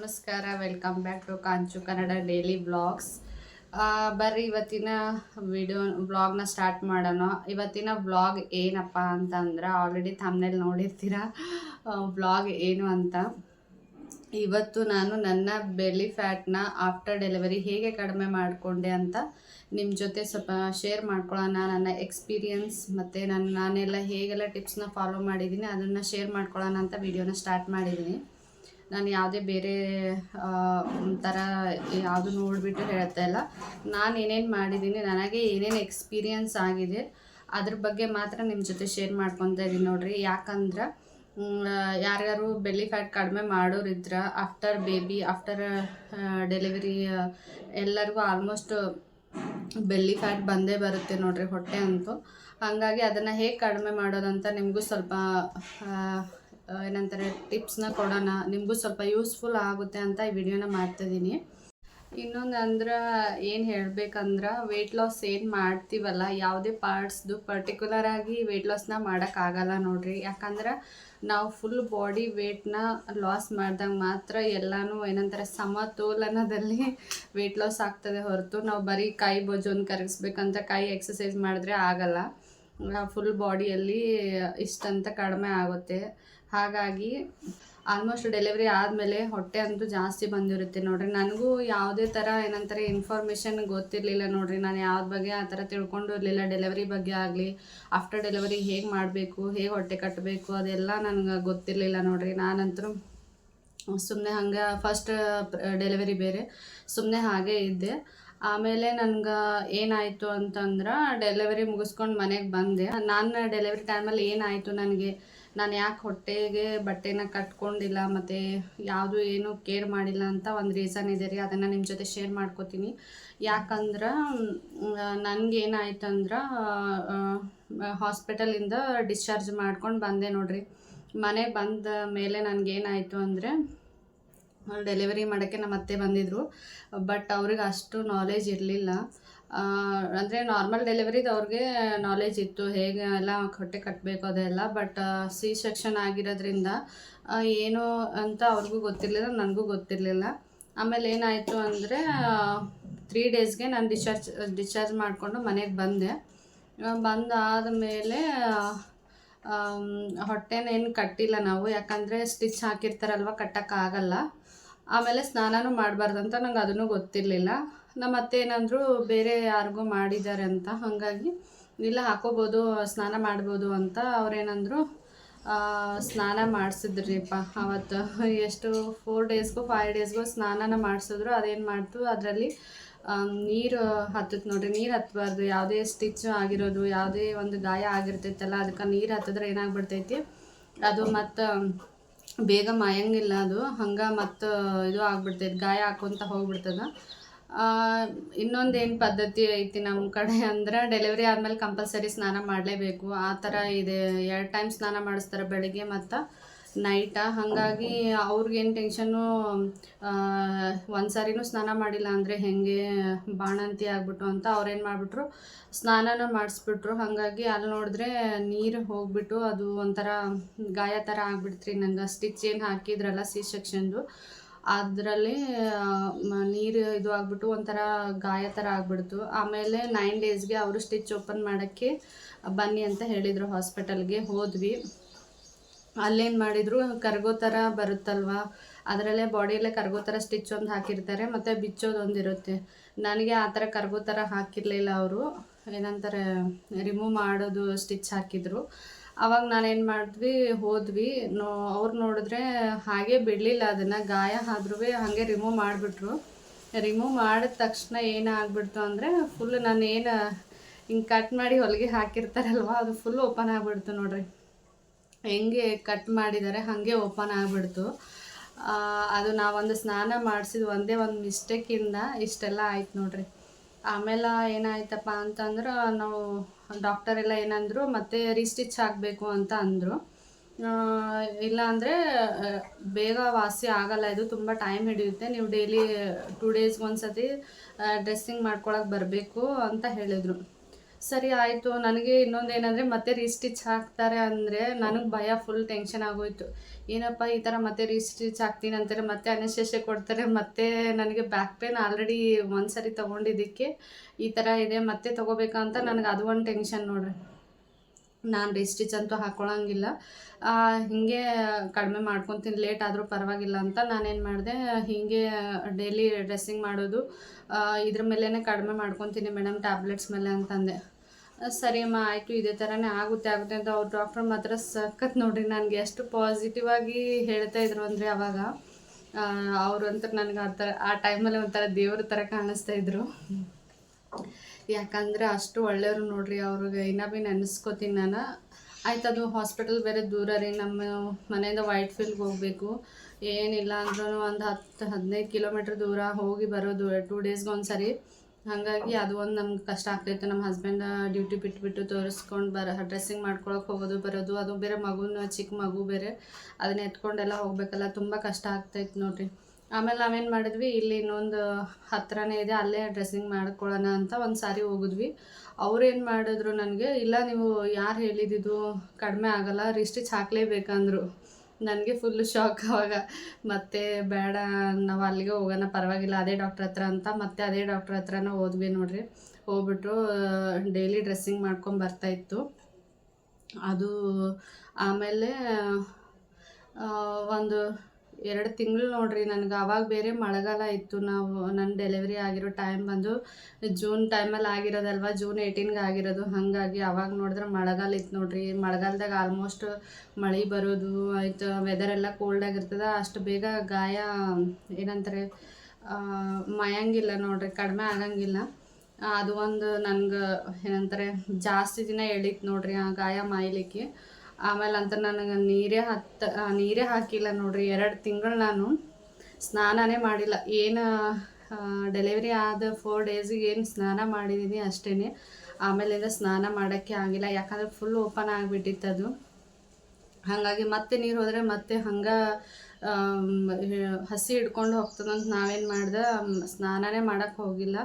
ನಮಸ್ಕಾರ, welcome back to Kanchu Kannada daily vlogs. ಬರ್ರಿ ಇವತ್ತಿನ ವ್ಲಾಗ್ನ ಸ್ಟಾರ್ಟ್ ಮಾಡೋಣ. ಇವತ್ತಿನ ವ್ಲಾಗ್ ಏನಪ್ಪ ಅಂತಂದ್ರೆ ಆಲ್ರೆಡಿ ಥಂಬ್ನೇಲ್ ನೋಡಿರ್ತೀರ ವ್ಲಾಗ್ ಏನು ಅಂತ. ಇವತ್ತು ನಾನು ನನ್ನ ಬೆಲ್ಲಿ ಫ್ಯಾಟ್ನ ಆಫ್ಟರ್ ಡೆಲಿವರಿ ಹೇಗೆ ಕಡಿಮೆ ಮಾಡಿಕೊಂಡೆ ಅಂತ ನಿಮ್ಮ ಜೊತೆ ಸ್ವಲ್ಪ ಶೇರ್ ಮಾಡ್ಕೊಳ್ಳೋಣ. ನನ್ನ ಎಕ್ಸ್ಪೀರಿಯನ್ಸ್ ಮತ್ತು ನಾನೆಲ್ಲ ಹೇಗೆಲ್ಲ ಟಿಪ್ಸ್ನ ಫಾಲೋ ಮಾಡಿದ್ದೀನಿ ಅದನ್ನು ಶೇರ್ ಮಾಡ್ಕೊಳ್ಳೋಣ ಅಂತ ವಿಡಿಯೋನ ಸ್ಟಾರ್ಟ್ ಮಾಡಿದ್ದೀನಿ. ನಾನು ಯಾವುದೇ ಬೇರೆ ಥರ ಯಾವುದು ನೋಡಿಬಿಟ್ಟು ಹೇಳ್ತಾ ಇಲ್ಲ. ನಾನು ಏನೇನು ಮಾಡಿದ್ದೀನಿ, ನನಗೆ ಏನೇನು ಎಕ್ಸ್ಪೀರಿಯನ್ಸ್ ಆಗಿದೆ ಅದ್ರ ಬಗ್ಗೆ ಮಾತ್ರ ನಿಮ್ಮ ಜೊತೆ ಶೇರ್ ಮಾಡ್ಕೊತಾ ಇದ್ದೀನಿ ನೋಡಿರಿ. ಯಾಕಂದ್ರೆ ಯಾರ್ಯಾರು ಬೆಲ್ಲಿ ಫ್ಯಾಟ್ ಕಡಿಮೆ ಮಾಡೋರಿದ್ರೆ ಆಫ್ಟರ್ ಬೇಬಿ, ಆಫ್ಟರ್ ಡೆಲಿವರಿ ಎಲ್ಲರಿಗೂ ಆಲ್ಮೋಸ್ಟ್ ಬೆಲ್ಲಿ ಫ್ಯಾಟ್ ಬಂದೇ ಬರುತ್ತೆ ನೋಡಿರಿ, ಹೊಟ್ಟೆ ಅಂತೂ. ಹಾಗಾಗಿ ಅದನ್ನು ಹೇಗೆ ಕಡಿಮೆ ಮಾಡೋದಂತ ನಿಮಗೂ ಸ್ವಲ್ಪ ಏನಂತಾರೆ ಟಿಪ್ಸ್ನ ಕೊಡೋಣ, ನಿಮಗೂ ಸ್ವಲ್ಪ ಯೂಸ್ಫುಲ್ ಆಗುತ್ತೆ ಅಂತ ಈ ವಿಡಿಯೋನ ಮಾಡ್ತಾಯಿದ್ದೀನಿ. ಇನ್ನೊಂದು ಅಂದ್ರೆ ಏನು ಹೇಳಬೇಕಂದ್ರೆ ವೆಯ್ಟ್ ಲಾಸ್ ಏನು ಮಾಡ್ತೀವಲ್ಲ, ಯಾವುದೇ ಪಾರ್ಟ್ಸ್ದು ಪರ್ಟಿಕ್ಯುಲರ್ ಆಗಿ ವೆಯ್ಟ್ ಲಾಸ್ನ ಮಾಡೋಕ್ಕಾಗಲ್ಲ ನೋಡಿರಿ. ಯಾಕಂದ್ರೆ ನಾವು ಫುಲ್ ಬಾಡಿ ವೆಯ್ಟ್ನ ಲಾಸ್ ಮಾಡಿದಾಗ ಮಾತ್ರ ಎಲ್ಲನೂ ಏನಂತಾರೆ ಸಮತೋಲನದಲ್ಲಿ ವೆಯ್ಟ್ ಲಾಸ್ ಆಗ್ತದೆ ಹೊರತು ನಾವು ಬರೀ ಕೈ ಬೊಜ್ಜೊಂದು ಕರಗಿಸ್ಬೇಕಂತ ಕೈ ಎಕ್ಸಸೈಸ್ ಮಾಡಿದ್ರೆ ಆಗಲ್ಲ. ಫುಲ್ ಬಾಡಿಯಲ್ಲಿ ಇಷ್ಟಂತ ಕಡಿಮೆ ಆಗುತ್ತೆ. ಹಾಗಾಗಿ ಆಲ್ಮೋಸ್ಟ್ ಡೆಲಿವರಿ ಆದಮೇಲೆ ಹೊಟ್ಟೆ ಅಂತೂ ಜಾಸ್ತಿ ಬಂದಿರುತ್ತೆ ನೋಡಿರಿ. ನನಗೂ ಯಾವುದೇ ಥರ ಏನಂತಾರೆ ಇನ್ಫಾರ್ಮೇಷನ್ ಗೊತ್ತಿರಲಿಲ್ಲ ನೋಡಿರಿ. ನಾನು ಯಾವ್ದು ಬಗ್ಗೆ ಆ ಥರ ತಿಳ್ಕೊಂಡು ಇರಲಿಲ್ಲ. ಡೆಲಿವರಿ ಬಗ್ಗೆ ಆಗಲಿ, ಆಫ್ಟರ್ ಡೆಲಿವರಿ ಹೇಗೆ ಮಾಡಬೇಕು, ಹೇಗೆ ಹೊಟ್ಟೆ ಕಟ್ಟಬೇಕು ಅದೆಲ್ಲ ನನಗೆ ಗೊತ್ತಿರಲಿಲ್ಲ ನೋಡಿರಿ. ನಾನಂತರೂ ಸುಮ್ಮನೆ ಹಂಗೆ ಫಸ್ಟ್ ಡೆಲಿವರಿ ಬೇರೆ ಸುಮ್ಮನೆ ಹಾಗೇ ಇದ್ದೆ. ಆಮೇಲೆ ನನಗೆ ಏನಾಯಿತು ಅಂತಂದ್ರೆ ಡೆಲಿವರಿ ಮುಗಿಸ್ಕೊಂಡು ಮನೆಗೆ ಬಂದೆ. ನಾನು ಡೆಲಿವರಿ ಟೈಮಲ್ಲಿ ಏನಾಯಿತು, ನಾನು ಯಾಕೆ ಹೊಟ್ಟೆಗೆ ಬಟ್ಟೆನ ಕಟ್ಕೊಂಡಿಲ್ಲ ಮತ್ತು ಯಾವುದು ಏನು ಕೇರ್ ಮಾಡಿಲ್ಲ ಅಂತ ಒಂದು ರೀಸನ್ ಇದೆ ರೀ. ಅದನ್ನು ನಿಮ್ಮ ಜೊತೆ ಶೇರ್ ಮಾಡ್ಕೋತೀನಿ. ಯಾಕಂದ್ರೆ ನನಗೇನಾಯ್ತು ಅಂದ್ರೆ ಹಾಸ್ಪಿಟಲಿಂದ ಡಿಸ್ಚಾರ್ಜ್ ಮಾಡ್ಕೊಂಡು ಬಂದೆ ನೋಡಿರಿ. ಮನೆಗೆ ಬಂದ ಮೇಲೆ ನನಗೇನಾಯಿತು ಅಂದರೆ ಡೆಲಿವರಿ ಮಾಡೋಕ್ಕೆ ನಮ್ಮ ಅತ್ತೆ ಬಂದಿದ್ದರು. ಬಟ್ ಅವ್ರಿಗೆ ಅಷ್ಟು ನಾಲೆಜ್ ಇರಲಿಲ್ಲ. ಅಂದರೆ ನಾರ್ಮಲ್ ಡೆಲಿವರಿದು ಅವ್ರಿಗೆ ನಾಲೆಜ್ ಇತ್ತು, ಹೇಗೆ ಎಲ್ಲ ಹೊಟ್ಟೆ ಕಟ್ಟಬೇಕು ಅದೆಲ್ಲ. ಬಟ್ ಸಿ ಸೆಕ್ಷನ್ ಆಗಿರೋದ್ರಿಂದ ಏನು ಅಂತ ಅವ್ರಿಗೂ ಗೊತ್ತಿರಲಿಲ್ಲ, ನನಗೂ ಗೊತ್ತಿರಲಿಲ್ಲ. ಆಮೇಲೆ ಏನಾಯಿತು ಅಂದರೆ 3 ಡೇಸ್ಗೆ ನಾನು ಡಿಸ್ಚಾರ್ಜ್ ಮಾಡಿಕೊಂಡು ಮನೆಗೆ ಬಂದೆ. ಬಂದಾದ ಮೇಲೆ ಹೊಟ್ಟೆನೇನು ಕಟ್ಟಿಲ್ಲ ನಾವು, ಯಾಕಂದರೆ ಸ್ಟಿಚ್ ಹಾಕಿರ್ತಾರಲ್ವ, ಕಟ್ಟೋಕ್ಕಾಗಲ್ಲ. ಆಮೇಲೆ ಸ್ನಾನನೂ ಮಾಡಬಾರ್ದಂತ ನಂಗೆ ಅದನ್ನು ಗೊತ್ತಿರಲಿಲ್ಲ. ನಮ್ಮ ಅತ್ತೆ ಏನಂದರು ಬೇರೆ ಯಾರಿಗೂ ಮಾಡಿದ್ದಾರೆ ಅಂತ, ಹಾಗಾಗಿ ಇಲ್ಲ ಹಾಕೋಬೋದು, ಸ್ನಾನ ಮಾಡ್ಬೋದು ಅಂತ ಅವ್ರೇನಂದರು ಸ್ನಾನ ಮಾಡಿಸಿದ್ರಿಪ್ಪ. ಅವತ್ತು ಎಷ್ಟು 4 ಡೇಸ್ಗೋ 5 ಡೇಸ್ಗೋ ಸ್ನಾನನ ಮಾಡಿಸಿದ್ರು. ಅದೇನು ಮಾಡ್ತು, ಅದರಲ್ಲಿ ನೀರು ಹತ್ತುತ್ತೆ ನೋಡಿರಿ. ನೀರು ಹತ್ತಬಾರ್ದು, ಯಾವುದೇ ಸ್ಟಿಚ್ ಆಗಿರೋದು, ಯಾವುದೇ ಒಂದು ಗಾಯ ಆಗಿರ್ತೈತಲ್ಲ ಅದಕ್ಕೆ ನೀರು ಹತ್ತಿದ್ರೆ ಏನಾಗ್ಬಿಡ್ತೈತಿ, ಅದು ಮತ್ತು ಬೇಗ ಮಾಯಂಗಿಲ್ಲ ಅದು, ಹಂಗೆ ಮತ್ತು ಇದು ಆಗ್ಬಿಡ್ತೈತೆ, ಗಾಯ ಹಾಕ್ಕೊಂತ ಹೋಗ್ಬಿಡ್ತದೆ. ಇನ್ನೊಂದೇನು ಪದ್ಧತಿ ಐತಿ ನಮ್ಮ ಕಡೆ ಅಂದ್ರೆ ಡೆಲಿವರಿ ಆದಮೇಲೆ ಕಂಪಲ್ಸರಿ ಸ್ನಾನ ಮಾಡಲೇಬೇಕು ಆ ಥರ ಇದೆ. 2 ಟೈಮ್ ಸ್ನಾನ ಮಾಡಿಸ್ತಾರೆ, ಬೆಳಿಗ್ಗೆ ಮತ್ತು ನೈಟ. ಹಾಗಾಗಿ ಅವ್ರಿಗೇನು ಟೆನ್ಷನ್ನು, ಒಂದು ಸಾರಿನೂ ಸ್ನಾನ ಮಾಡಿಲ್ಲ ಅಂದರೆ ಹೇಗೆ ಬಾಣಂತಿ ಆಗ್ಬಿಟ್ಟು ಅಂತ ಅವ್ರೇನು ಮಾಡಿಬಿಟ್ರು, ಸ್ನಾನನ ಮಾಡಿಸ್ಬಿಟ್ರು. ಹಾಗಾಗಿ ಅಲ್ಲಿ ನೋಡಿದ್ರೆ ನೀರು ಹೋಗಿಬಿಟ್ಟು ಅದು ಒಂಥರ ಗಾಯ ಥರ ಆಗ್ಬಿಡ್ತ್ರಿ. ನಂಗೆ ಸ್ಟಿಚ್ ಏನು ಹಾಕಿದ್ರಲ್ಲ ಸಿ ಸೆಕ್ಷನ್ದು, ಅದರಲ್ಲಿ ನೀರು ಇದು ಆಗಿಬಿಟ್ಟು ಒಂಥರ ಗಾಯ ಥರ ಆಗಿಬಿಡ್ತು. ಆಮೇಲೆ 9 ಡೇಸ್ಗೆ ಅವರು ಸ್ಟಿಚ್ ಓಪನ್ ಮಾಡೋಕ್ಕೆ ಬನ್ನಿ ಅಂತ ಹೇಳಿದರು. ಹಾಸ್ಪಿಟಲ್ಗೆ ಹೋದ್ವಿ. ಅಲ್ಲೇನು ಮಾಡಿದರು, ಕರ್ಗೋ ಥರ ಬರುತ್ತಲ್ವ, ಅದರಲ್ಲೇ ಬಾಡಿಯಲ್ಲೇ ಕರ್ಗೋ ಥರ ಸ್ಟಿಚ್ ಒಂದು ಹಾಕಿರ್ತಾರೆ ಮತ್ತು ಬಿಚ್ಚೋದೊಂದು ಇರುತ್ತೆ. ನನಗೆ ಆ ಥರ ಕರ್ಗೋ ಥರ ಹಾಕಿರಲಿಲ್ಲ ಅವರು, ಏನಂತಾರೆ ರಿಮೂವ್ ಮಾಡೋದು ಸ್ಟಿಚ್ ಹಾಕಿದರು. ಆವಾಗ ನಾನೇನು ಮಾಡಿದ್ವಿ, ಹೋದ್ವಿ. ಅವ್ರು ನೋಡಿದ್ರೆ ಹಾಗೆ ಬಿಡಲಿಲ್ಲ, ಅದನ್ನು ಗಾಯ ಆದ್ರೂ ಹಾಗೆ ರಿಮೂವ್ ಮಾಡಿಬಿಟ್ರು. ರಿಮೂವ್ ಮಾಡಿದ ತಕ್ಷಣ ಏನಾಗ್ಬಿಡ್ತು ಅಂದರೆ ಫುಲ್ ನಾನು ಏನು ಹಿಂಗೆ ಕಟ್ ಮಾಡಿ ಹೊಲಿಗೆ ಹಾಕಿರ್ತಾರಲ್ವ, ಅದು ಫುಲ್ ಓಪನ್ ಆಗಿಬಿಡ್ತು ನೋಡಿರಿ. ಹೆಂಗೆ ಕಟ್ ಮಾಡಿದ್ದಾರೆ ಹಾಗೆ ಓಪನ್ ಆಗಿಬಿಡ್ತು. ಅದು ನಾವೊಂದು ಸ್ನಾನ ಮಾಡಿಸಿದ ಒಂದೇ ಒಂದು ಮಿಸ್ಟೇಕಿಂದ ಇಷ್ಟೆಲ್ಲ ಆಯ್ತು ನೋಡಿರಿ. ಆಮೇಲೆ ಏನಾಯ್ತಪ್ಪ ಅಂತಂದ್ರೆ ನಾವು ಡಾಕ್ಟರ್ ಎಲ್ಲ ಏನಂದರು, ಮತ್ತೆ ರೀಸ್ಟಿಚ್ ಆಗಬೇಕು ಅಂತ ಅಂದರು. ಇಲ್ಲ ಅಂದರೆ ಬೇಗ ವಾಸಿ ಆಗಲ್ಲ, ಇದು ತುಂಬ ಟೈಮ್ ಹಿಡಿಯುತ್ತೆ, ನೀವು ಡೈಲಿ 2 ಡೇಸ್ಗೆ ಒಂದು ಸತಿ ಡ್ರೆಸ್ಸಿಂಗ್ ಮಾಡ್ಕೊಳಕ್ಕೆ ಬರಬೇಕು ಅಂತ ಹೇಳಿದರು. ಸರಿ ಆಯಿತು. ನನಗೆ ಇನ್ನೊಂದೇನಂದರೆ ಮತ್ತೆ ರೀಸ್ಟಿಚ್ ಹಾಕ್ತಾರೆ ಅಂದರೆ ನನಗೆ ಭಯ, ಫುಲ್ ಟೆನ್ಷನ್ ಆಗೋಯಿತು. ಏನಪ್ಪ ಈ ಥರ ಮತ್ತೆ ರೀಸ್ಟಿಚ್ ಹಾಕ್ತೀನಿ ಅಂತಾರೆ, ಮತ್ತೆ ಅನಸ್ತೇಷಿಯಾ ಕೊಡ್ತಾರೆ, ಮತ್ತೆ ನನಗೆ ಬ್ಯಾಕ್ ಪೇನ್ ಆಲ್ರೆಡಿ ಒಂದು ಸರಿ ತೊಗೊಂಡಿದ್ದಕ್ಕೆ ಈ ಥರ ಇದೆ, ಮತ್ತೆ ತೊಗೋಬೇಕಾ ಅಂತ ನನಗೆ ಅದು ಒಂದು ಟೆನ್ಷನ್ ನೋಡ್ರಿ. ನಾನು ರೀಸ್ಟಿಚ್ ಅಂತೂ ಹಾಕ್ಕೊಳಂಗಿಲ್ಲ. ಹೀಗೆ ಕಡಿಮೆ ಮಾಡ್ಕೊತೀನಿ, ಲೇಟ್ ಆದರೂ ಪರವಾಗಿಲ್ಲ ಅಂತ ನಾನೇನು ಮಾಡಿದೆ, ಹೀಗೆ ಡೈಲಿ ಡ್ರೆಸ್ಸಿಂಗ್ ಮಾಡೋದು ಇದ್ರ ಮೇಲೇ ಕಡಿಮೆ ಮಾಡ್ಕೊತೀನಿ ಮೇಡಮ್, ಟ್ಯಾಬ್ಲೆಟ್ಸ್ ಮೇಲೆ ಅಂತಂದೆ. ಸರಿ ಅಮ್ಮ ಆಯಿತು, ಇದೇ ಥರನೇ ಆಗುತ್ತೆ ಅಂತ ಅವ್ರು ಡಾಕ್ಟ್ರ್ ಮಾತ್ರ ಸಖತ್ ನೋಡ್ರಿ, ನನಗೆ ಎಷ್ಟು ಪಾಸಿಟಿವ್ ಆಗಿ ಹೇಳ್ತಾ ಇದ್ರು ಅಂದರೆ ಅವಾಗ ಅವರು ಅಂತ ನನಗೆ ಆ ಟೈಮಲ್ಲಿ ಒಂಥರ ದೇವ್ರ ಥರ ಕಾಣಿಸ್ತಾ ಇದ್ರು. ಯಾಕಂದರೆ ಅಷ್ಟು ಒಳ್ಳೆಯವರು ನೋಡ್ರಿ, ಅವ್ರಿಗೆ ಇನ್ನೂ ಭೀ ನೆನೆಸ್ಕೋತೀನಿ ನಾನು. ಆಯ್ತು, ಅದು ಹಾಸ್ಪಿಟಲ್ ಬೇರೆ ದೂರ ರೀ, ನಮ್ಮ ಮನೆಯಿಂದ ವೈಟ್ ಫೀಲ್ಡ್ಗೆ ಹೋಗಬೇಕು, ಏನಿಲ್ಲ ಅಂದ್ರೂ ಒಂದು 10-15 ಕಿಲೋಮೀಟ್ರ್ ದೂರ ಹೋಗಿ ಬರೋದು 2 ಡೇಸ್ಗೆ ಒಂದು ಸರಿ. ಹಾಗಾಗಿ ಅದು ಒಂದು ನಮ್ಗೆ ಕಷ್ಟ ಆಗ್ತಾಯಿತ್ತು. ನಮ್ಮ ಹಸ್ಬೆಂಡ್ ಡ್ಯೂಟಿ ಬಿಟ್ಬಿಟ್ಟು ತೋರಿಸ್ಕೊಂಡು ಡ್ರೆಸ್ಸಿಂಗ್ ಮಾಡ್ಕೊಳಕ್ಕೆ ಹೋಗೋದು ಬರೋದು, ಅದು ಬೇರೆ ಮಗುನ, ಚಿಕ್ಕ ಮಗು ಬೇರೆ, ಅದನ್ನ ಎತ್ಕೊಂಡೆಲ್ಲ ಹೋಗಬೇಕಲ್ಲ, ತುಂಬ ಕಷ್ಟ ಆಗ್ತಾಯಿತ್ತು ನೋಡಿರಿ. ಆಮೇಲೆ ನಾವೇನು ಮಾಡಿದ್ವಿ, ಇಲ್ಲಿ ಇನ್ನೊಂದು ಹತ್ರನೇ ಇದೆ, ಅಲ್ಲೇ ಡ್ರೆಸ್ಸಿಂಗ್ ಮಾಡ್ಕೊಳ್ಳೋಣ ಅಂತ ಒಂದು ಸಾರಿ ಹೋಗಿದ್ವಿ. ಅವ್ರೇನು ಮಾಡಿದ್ರು ನನಗೆ, ಇಲ್ಲ ನೀವು ಯಾರು ಹೇಳಿದ್ದು ಕಡಿಮೆ ಆಗೋಲ್ಲ, ರೀಸ್ಟಿಚ್ ಹಾಕಲೇಬೇಕಂದ್ರು. ನನಗೆ ಫುಲ್ಲು ಶಾಕ್ ಆವಾಗ. ಮತ್ತೆ ಬೇಡ, ನಾವು ಅಲ್ಲಿಗೆ ಹೋಗೋಣ, ಪರವಾಗಿಲ್ಲ ಅದೇ ಡಾಕ್ಟ್ರ್ ಹತ್ರ ಅಂತ ಮತ್ತೆ ಅದೇ ಡಾಕ್ಟ್ರ್ ಹತ್ರನೇ ಹೋದ್ವಿ ನೋಡ್ರಿ. ಹೋಗ್ಬಿಟ್ಟು ಡೈಲಿ ಡ್ರೆಸ್ಸಿಂಗ್ ಮಾಡ್ಕೊಂಡು ಬರ್ತಾಯಿತ್ತು ಅದು. ಆಮೇಲೆ ಒಂದು 2 ತಿಂಗಳು ನೋಡ್ರಿ, ನನಗೆ ಆವಾಗ ಬೇರೆ ಮಳೆಗಾಲ ಇತ್ತು. ನನ್ನ ಡೆಲಿವರಿ ಆಗಿರೋ ಟೈಮ್ ಬಂದು ಜೂನ್ ಟೈಮಲ್ಲಿ ಆಗಿರೋದಲ್ವ, ಜೂನ್ 18ಗೆ ಆಗಿರೋದು. ಹಾಗಾಗಿ ಅವಾಗ ನೋಡಿದ್ರೆ ಮಳೆಗಾಲ ಇತ್ತು ನೋಡ್ರಿ. ಮಳೆಗಾಲದಾಗ ಆಲ್ಮೋಸ್ಟ್ ಮಳೆ ಬರೋದು ಆಯ್ತು, ವೆದರೆಲ್ಲ ಕೋಲ್ಡಾಗಿರ್ತದೆ, ಅಷ್ಟು ಬೇಗ ಗಾಯ ಏನಂತಾರೆ ಮಾಯಂಗಿಲ್ಲ ನೋಡ್ರಿ, ಕಡಿಮೆ ಆಗಂಗಿಲ್ಲ. ಅದು ಒಂದು ನನಗೆ ಏನಂತಾರೆ ಜಾಸ್ತಿ ದಿನ ಎಳೀತು ನೋಡ್ರಿ ಆ ಗಾಯ ಮಾಯಲಿಕ್ಕೆ. ಆಮೇಲೆ ಅಂತ ನನಗೆ ನೀರೇ ಹಾಕಿಲ್ಲ ನೋಡ್ರಿ 2 ತಿಂಗಳು ನಾನು ಸ್ನಾನನೇ ಮಾಡಿಲ್ಲ. ಏನು ಡೆಲಿವರಿ ಆದ 4 ಡೇಸಿಗೆ ಏನು ಸ್ನಾನ ಮಾಡಿದ್ದೀನಿ ಅಷ್ಟೇ. ಆಮೇಲಿಂದ ಸ್ನಾನ ಮಾಡೋಕ್ಕೆ ಆಗಿಲ್ಲ, ಯಾಕಂದರೆ ಫುಲ್ ಓಪನ್ ಆಗಿಬಿಟ್ಟಿತ್ತು ಅದು. ಹಾಗಾಗಿ ಮತ್ತೆ ನೀರು ಹೋದರೆ ಮತ್ತೆ ಹಂಗೆ ಹಸಿ ಹಿಡ್ಕೊಂಡು ಹೋಗ್ತದಂತ ನಾವೇನು ಮಾಡ್ದೆ, ಸ್ನಾನನೇ ಮಾಡೋಕ್ಕೆ ಹೋಗಿಲ್ಲ.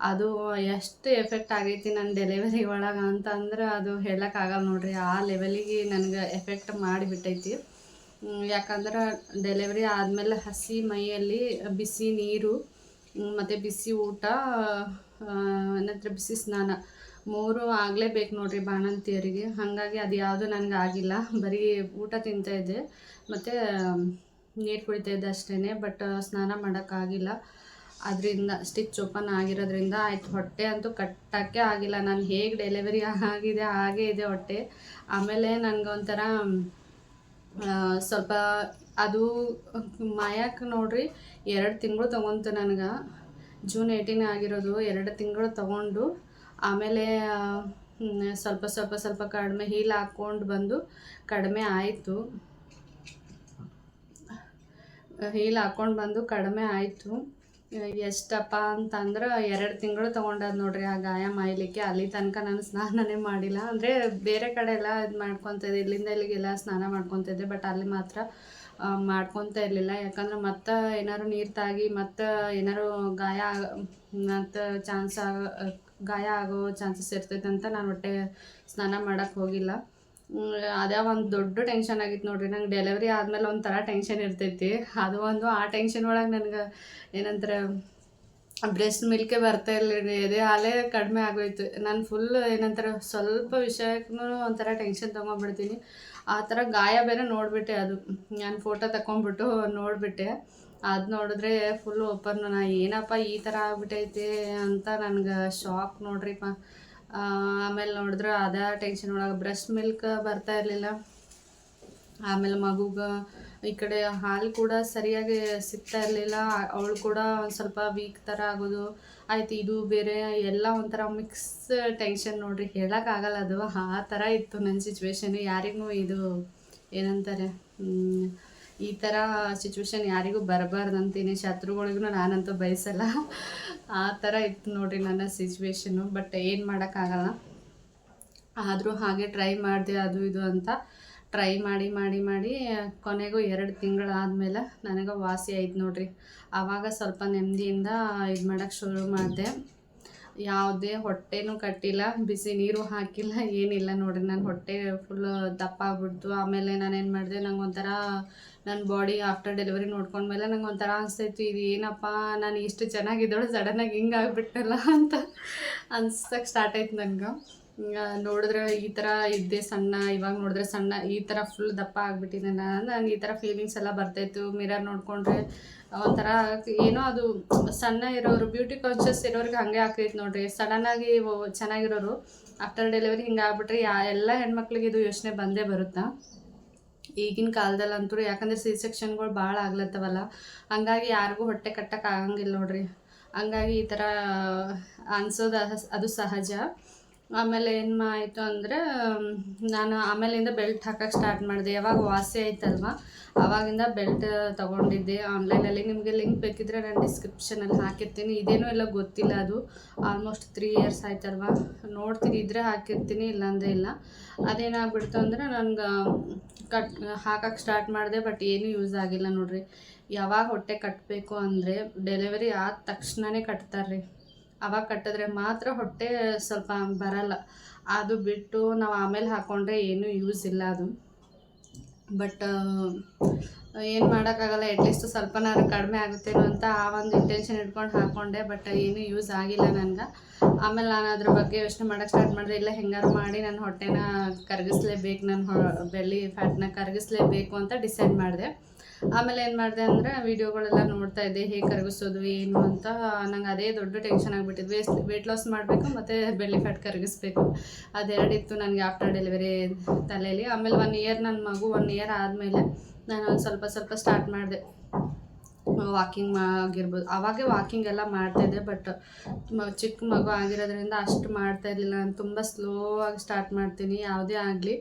ಅದು ಎಷ್ಟು ಎಫೆಕ್ಟ್ ಆಗೈತಿ ನನ್ನ ಡೆಲಿವರಿ ಒಳಗೆ ಅಂತಂದ್ರೆ ಅದು ಹೇಳೋಕ್ಕಾಗಲ್ಲ ನೋಡ್ರಿ, ಆ ಲೆವೆಲಿಗೆ ನನಗೆ ಎಫೆಕ್ಟ್ ಮಾಡಿಬಿಟ್ಟೈತಿ. ಯಾಕಂದ್ರೆ ಡೆಲಿವರಿ ಆದಮೇಲೆ ಹಸಿ ಮೈಯಲ್ಲಿ ಬಿಸಿ ನೀರು ಮತ್ತು ಬಿಸಿ ಊಟ, ನಂತರ ಬಿಸಿ ಸ್ನಾನ 3 ಆಗಲೇಬೇಕು ನೋಡ್ರಿ ಬಾಣಂತಿಯರಿಗೆ. ಹಾಗಾಗಿ ಅದು ಯಾವುದು ನನಗೆ ಆಗಿಲ್ಲ, ಬರೀ ಊಟ ತಿಂತಾಯಿದ್ದೆ ಮತ್ತು ನೀರು ಕುಡಿತಾಯಿದ್ದೆ ಅಷ್ಟೇ. ಬಟ್ ಸ್ನಾನ ಮಾಡೋಕ್ಕಾಗಿಲ್ಲ, ಅದರಿಂದ ಸ್ಟಿಚ್ ಓಪನ್ ಆಗಿರೋದ್ರಿಂದ ಆಯ್ತು. ಹೊಟ್ಟೆ ಅಂತೂ ಕಟ್ಟೋಕ್ಕೆ ಆಗಿಲ್ಲ, ನಾನು ಹೇಗೆ ಡೆಲಿವರಿ ಆಗಿದೆ ಹಾಗೇ ಇದೆ ಹೊಟ್ಟೆ. ಆಮೇಲೆ ನನಗೊಂಥರ ಸ್ವಲ್ಪ ಅದು ಮಾಯಕ್ಕೆ ನೋಡ್ರಿ 2 ತಿಂಗಳು ತೊಗೊಂತು ನನಗೆ. ಜೂನ್ 18 ಆಗಿರೋದು, 2 ತಿಂಗಳು ತೊಗೊಂಡು ಆಮೇಲೆ ಸ್ವಲ್ಪ ಕಡಿಮೆ ಹೀಲ್ ಹಾಕ್ಕೊಂಡು ಬಂದು ಕಡಿಮೆ ಆಯಿತು. ಹೀಲ್ ಹಾಕ್ಕೊಂಡು ಬಂದು ಕಡಿಮೆ ಆಯಿತು. ಎಷ್ಟಪ್ಪ ಅಂತಂದ್ರೆ 2 ತಿಂಗಳು ತೊಗೊಂಡದ್ದು ನೋಡ್ರಿ ಆ ಗಾಯ ಮಾಯಲಿಕ್ಕೆ. ಅಲ್ಲಿ ತನಕ ನಾನು ಸ್ನಾನನೇ ಮಾಡಿಲ್ಲ. ಅಂದರೆ ಬೇರೆ ಕಡೆ ಎಲ್ಲ ಇದು ಮಾಡ್ಕೊತಿದ್ದೆ, ಇಲ್ಲಿಂದ ಇಲ್ಲಿಗೆಲ್ಲ ಸ್ನಾನ ಮಾಡ್ಕೊತಿದ್ದೆ, ಬಟ್ ಅಲ್ಲಿ ಮಾತ್ರ ಮಾಡ್ಕೊತಾ ಇರಲಿಲ್ಲ. ಯಾಕಂದ್ರೆ ಮತ್ತೆ ಏನಾದ್ರು ನೀರು ತಾಗಿ ಮತ್ತು ಏನಾದ್ರು ಗಾಯ ಆಗೋ ಚಾನ್ಸಸ್ ಇರ್ತೈತೆ ಅಂತ ನಾನು ಒಟ್ಟೆ ಸ್ನಾನ ಮಾಡೋಕ್ಕೆ ಹೋಗಿಲ್ಲ. ಅದೇ ಒಂದು ದೊಡ್ಡ ಟೆನ್ಷನ್ ಆಗಿತ್ತು ನೋಡ್ರಿ ನಂಗೆ. ಡೆಲಿವರಿ ಆದಮೇಲೆ ಒಂಥರ ಟೆನ್ಷನ್ ಇರ್ತೈತಿ, ಅದು ಒಂದು. ಆ ಟೆನ್ಷನ್ ಒಳಗೆ ನನಗೆ ಏನಂತಾರೆ ಬ್ರೆಸ್ಟ್ ಮಿಲ್ಕೇ ಬರ್ತಾ ಇರಲಿಲ್ಲ, ಎದೆ ಹಾಲೇ ಕಡಿಮೆ ಆಗೋಯ್ತು. ನಾನು ಫುಲ್ ಏನಂತಾರೆ ಸ್ವಲ್ಪ ವಿಷಯಕ್ಕೂ ಒಂಥರ ಟೆನ್ಷನ್ ತೊಗೊಂಡ್ಬಿಡ್ತೀನಿ. ಆ ಥರ ಗಾಯ ಬೇರೆ ನೋಡಿಬಿಟ್ಟೆ, ಅದು ನಾನು ಫೋಟೋ ತಗೊಂಡ್ಬಿಟ್ಟು ನೋಡಿಬಿಟ್ಟೆ. ಅದು ನೋಡಿದ್ರೆ ಫುಲ್ ಓಪನ್, ಏನಪ್ಪ ಈ ಥರ ಆಗ್ಬಿಟ್ಟೈತೆ ಅಂತ ನನಗೆ ಶಾಕ್ ನೋಡ್ರಿಪ್ಪ. ಆಮೇಲೆ ನೋಡಿದ್ರೆ ಅದೇ ಟೆನ್ಷನ್ ಒಳಗೆ ಬ್ರೆಸ್ಟ್ ಮಿಲ್ಕ್ ಬರ್ತಾ ಇರಲಿಲ್ಲ. ಆಮೇಲೆ ಮಗುಗೆ ಈ ಕಡೆ ಹಾಲು ಕೂಡ ಸರಿಯಾಗಿ ಸಿಗ್ತಾ ಇರಲಿಲ್ಲ, ಅವಳು ಕೂಡ ಒಂದು ಸ್ವಲ್ಪ ವೀಕ್ ಥರ ಆಗೋದು ಆಯ್ತು. ಇದು ಬೇರೆ ಎಲ್ಲ ಒಂಥರ ಮಿಕ್ಸ್ ಟೆನ್ಷನ್ ನೋಡ್ರಿ, ಹೇಳೋಕ್ಕಾಗಲ್ಲ ಅದು. ಆ ಥರ ಇತ್ತು ನನ್ನ ಸಿಚುವೇಶನ್. ಯಾರಿಗೂ ಇದು ಏನಂತಾರೆ ಈ ಥರ ಸಿಚುವೇಶನ್ ಯಾರಿಗೂ ಬರಬಾರ್ದು ಅಂತೀನಿ, ಶತ್ರುಗಳಿಗೂ ನಾನಂತೂ ಬಯಸಲ್ಲ. ಆ ಥರ ಇತ್ತು ನೋಡಿರಿ ನನ್ನ ಸಿಚುವೇಶನು. ಬಟ್ ಏನು ಮಾಡೋಕ್ಕಾಗಲ್ಲ. ಆದರೂ ಹಾಗೆ ಟ್ರೈ ಮಾಡಿದೆ, ಅದು ಇದು ಅಂತ ಟ್ರೈ ಮಾಡಿ ಕೊನೆಗೂ 2 ತಿಂಗಳಾದಮೇಲೆ ನನಗೆ ವಾಸಿ ಆಯ್ತು ನೋಡ್ರಿ. ಆವಾಗ ಸ್ವಲ್ಪ ನೆಮ್ಮದಿಯಿಂದ ಇದು ಮಾಡೋಕ್ಕೆ ಶುರು ಮಾಡಿದೆ. ಯಾವುದೇ ಹೊಟ್ಟೆನೂ ಕಟ್ಟಿಲ್ಲ, ಬಿಸಿ ನೀರು ಹಾಕಿಲ್ಲ, ಏನಿಲ್ಲ ನೋಡಿರಿ. ನನ್ನ ಹೊಟ್ಟೆ ಫುಲ್ ದಪ್ಪ ಆಗ್ಬಿಡ್ತು. ಆಮೇಲೆ ನಾನೇನು ಮಾಡಿದೆ, ನಂಗೆ ಒಂಥರ ನನ್ನ ಬಾಡಿ ಆಫ್ಟರ್ ಡೆಲಿವರಿ ನೋಡ್ಕೊಂಡ್ಮೇಲೆ ನಂಗೆ ಒಂಥರ ಅನಿಸ್ತಾಯಿತ್ತು, ಇದು ಏನಪ್ಪ ನಾನು ಇಷ್ಟು ಚೆನ್ನಾಗಿದ್ದೋಳು ಸಡನ್ನಾಗಿ ಹಿಂಗೆ ಆಗಿಬಿಟ್ಟಲ್ಲ ಅಂತ ಅನ್ಸಕ್ಕೆ ಸ್ಟಾರ್ಟ್ ಆಯ್ತು ನನಗೆ. ನೋಡಿದ್ರೆ ಈ ಥರ ಇದ್ದೆ ಸಣ್ಣ, ಇವಾಗ ನೋಡಿದ್ರೆ ಸಣ್ಣ, ಈ ಥರ ಫುಲ್ ದಪ್ಪ ಆಗಿಬಿಟ್ಟಿದ್ದೆ. ನಂಗೆ ಈ ಥರ ಫೀಲಿಂಗ್ಸ್ ಎಲ್ಲ ಬರ್ತಾಯಿತ್ತು. ಮಿರರ್ ನೋಡಿಕೊಂಡ್ರೆ ಒಂಥರ ಏನೋ ಅದು ಸಣ್ಣ ಇರೋರು, ಬ್ಯೂಟಿ ಕಾನ್ಷಿಯಸ್ ಇರೋರಿಗೆ ಹಾಗೆ ಆಗ್ತೈತೆ ನೋಡಿರಿ. ಸಡನ್ನಾಗಿ ಚೆನ್ನಾಗಿರೋರು ಆಫ್ಟರ್ ಡೆಲಿವರಿ ಹಿಂಗೆ ಆಗ್ಬಿಟ್ರೆ ಎಲ್ಲ ಹೆಣ್ಮಕ್ಳಿಗೆ ಇದು ಯೋಚನೆ ಬಂದೇ ಬರುತ್ತಾ ಈಗಿನ ಕಾಲದಲ್ಲಂತೂ. ಯಾಕಂದರೆ ಸಿ ಸೆಕ್ಷನ್ಗಳು ಭಾಳ ಆಗ್ಲತ್ತವಲ್ಲ, ಹಂಗಾಗಿ ಯಾರಿಗೂ ಹೊಟ್ಟೆ ಕಟ್ಟಕ್ಕೆ ಆಗಂಗಿಲ್ಲ ನೋಡ್ರಿ. ಹಂಗಾಗಿ ಈ ಥರ ಅನ್ಸೋದು ಅದು ಸಹಜ. ಆಮೇಲೆ ಏನು ಆಯಿತು ಅಂದರೆ, ನಾನು ಆಮೇಲಿಂದ ಬೆಲ್ಟ್ ಹಾಕಕ್ಕೆ ಸ್ಟಾರ್ಟ್ ಮಾಡಿದೆ. ಯಾವಾಗ ವಾಸಿ ಆಯ್ತಲ್ವ ಆವಾಗಿಂದ ಬೆಲ್ಟ್ ತೊಗೊಂಡಿದ್ದೆ ಆನ್ಲೈನಲ್ಲಿ. ನಿಮಗೆ ಲಿಂಕ್ ಬೇಕಿದ್ರೆ ನಾನು ಡಿಸ್ಕ್ರಿಪ್ಷನಲ್ಲಿ ಹಾಕಿರ್ತೀನಿ. ಇದೇನೂ ಎಲ್ಲ ಗೊತ್ತಿಲ್ಲ, ಅದು ಆಲ್ಮೋಸ್ಟ್ 3 ಇಯರ್ಸ್ ಆಯ್ತಲ್ವ, ನೋಡ್ತೀನಿ ಇದ್ರೆ ಹಾಕಿರ್ತೀನಿ, ಇಲ್ಲಾಂದರೆ ಇಲ್ಲ. ಅದೇನಾಗ್ಬಿಡ್ತು ಅಂದರೆ ನನಗೆ ಹಾಕಕ್ಕೆ ಸ್ಟಾರ್ಟ್ ಮಾಡಿದೆ, ಬಟ್ ಏನೂ ಯೂಸ್ ಆಗಿಲ್ಲ ನೋಡಿರಿ. ಯಾವಾಗ ಹೊಟ್ಟೆ ಕಟ್ಟಬೇಕು ಅಂದರೆ ಡೆಲಿವರಿ ಆದ ತಕ್ಷಣವೇ ಕಟ್ತಾರೆ ರೀ. ಅವಾಗ ಕಟ್ಟಿದ್ರೆ ಮಾತ್ರ ಹೊಟ್ಟೆ ಸ್ವಲ್ಪ ಬರಲ್ಲ. ಅದು ಬಿಟ್ಟು ನಾವು ಆಮೇಲೆ ಹಾಕ್ಕೊಂಡ್ರೆ ಏನೂ ಯೂಸ್ ಇಲ್ಲ ಅದು. ಬಟ್ ಏನು ಮಾಡೋಕ್ಕಾಗಲ್ಲ, ಅಟ್ಲೀಸ್ಟ್ ಸ್ವಲ್ಪನಾರು ಕಡಿಮೆ ಆಗುತ್ತೇನೋ ಅಂತ ಆ ಒಂದು ಇಂಟೆನ್ಷನ್ ಇಟ್ಕೊಂಡು ಹಾಕ್ಕೊಂಡೆ. ಬಟ್ ಏನೂ ಯೂಸ್ ಆಗಿಲ್ಲ ನನಗೆ. ಆಮೇಲೆ ನಾನು ಅದ್ರ ಬಗ್ಗೆ ಯೋಚನೆ ಮಾಡೋಕ್ಕೆ ಸ್ಟಾರ್ಟ್ ಮಾಡಿದೆ, ಇಲ್ಲ ಹೆಂಗಾರು ಮಾಡಿ ನನ್ನ ಹೊಟ್ಟೆನ ಕರಗಿಸ್ಲೇಬೇಕು, ನನ್ನ ಬೆಲ್ಲಿ ಫ್ಯಾಟ್ನ ಕರಗಿಸ್ಲೇಬೇಕು ಅಂತ ಡಿಸೈಡ್ ಮಾಡಿದೆ. ಆಮೇಲೆ ಏನು ಮಾಡಿದೆ ಅಂದರೆ ವೀಡಿಯೋಗಳೆಲ್ಲ ನೋಡ್ತಾ ಇದ್ದೆ, ಹೇಗೆ ಕರಗಿಸೋದು ಏನು ಅಂತ. ನಂಗೆ ಅದೇ ದೊಡ್ಡ ಟೆನ್ಷನ್ ಆಗಿಬಿಟ್ಟಿದ್ದು. ವೆಯ್ಟ್ ಲಾಸ್ ಮಾಡಬೇಕು ಮತ್ತು ಬೆಲ್ಲಿ ಫ್ಯಾಟ್ ಕರಗಿಸ್ಬೇಕು, ಅದೆರಡಿತ್ತು ನನಗೆ ಆಫ್ಟರ್ ಡೆಲಿವರಿ ತಲೆಯಲ್ಲಿ. ಆಮೇಲೆ 1 ಇಯರ್ ನನ್ನ ಮಗು 1 ಇಯರ್ ಆದಮೇಲೆ ನಾನು ಒಂದು ಸ್ವಲ್ಪ ಸ್ಟಾರ್ಟ್ ಮಾಡಿದೆ. ವಾಕಿಂಗ್ ಆಗಿರ್ಬೋದು, ಆವಾಗೇ ವಾಕಿಂಗ್ ಎಲ್ಲ ಮಾಡ್ತಾಯಿದ್ದೆ. ಬಟ್ ಚಿಕ್ಕ ಮಗು ಆಗಿರೋದ್ರಿಂದ ಅಷ್ಟು ಮಾಡ್ತಾಯಿರಲಿಲ್ಲ. ನಾನು ತುಂಬ ಸ್ಲೋ ಆಗಿ ಸ್ಟಾರ್ಟ್ ಮಾಡ್ತೀನಿ. ಯಾವುದೇ ಆಗಲಿ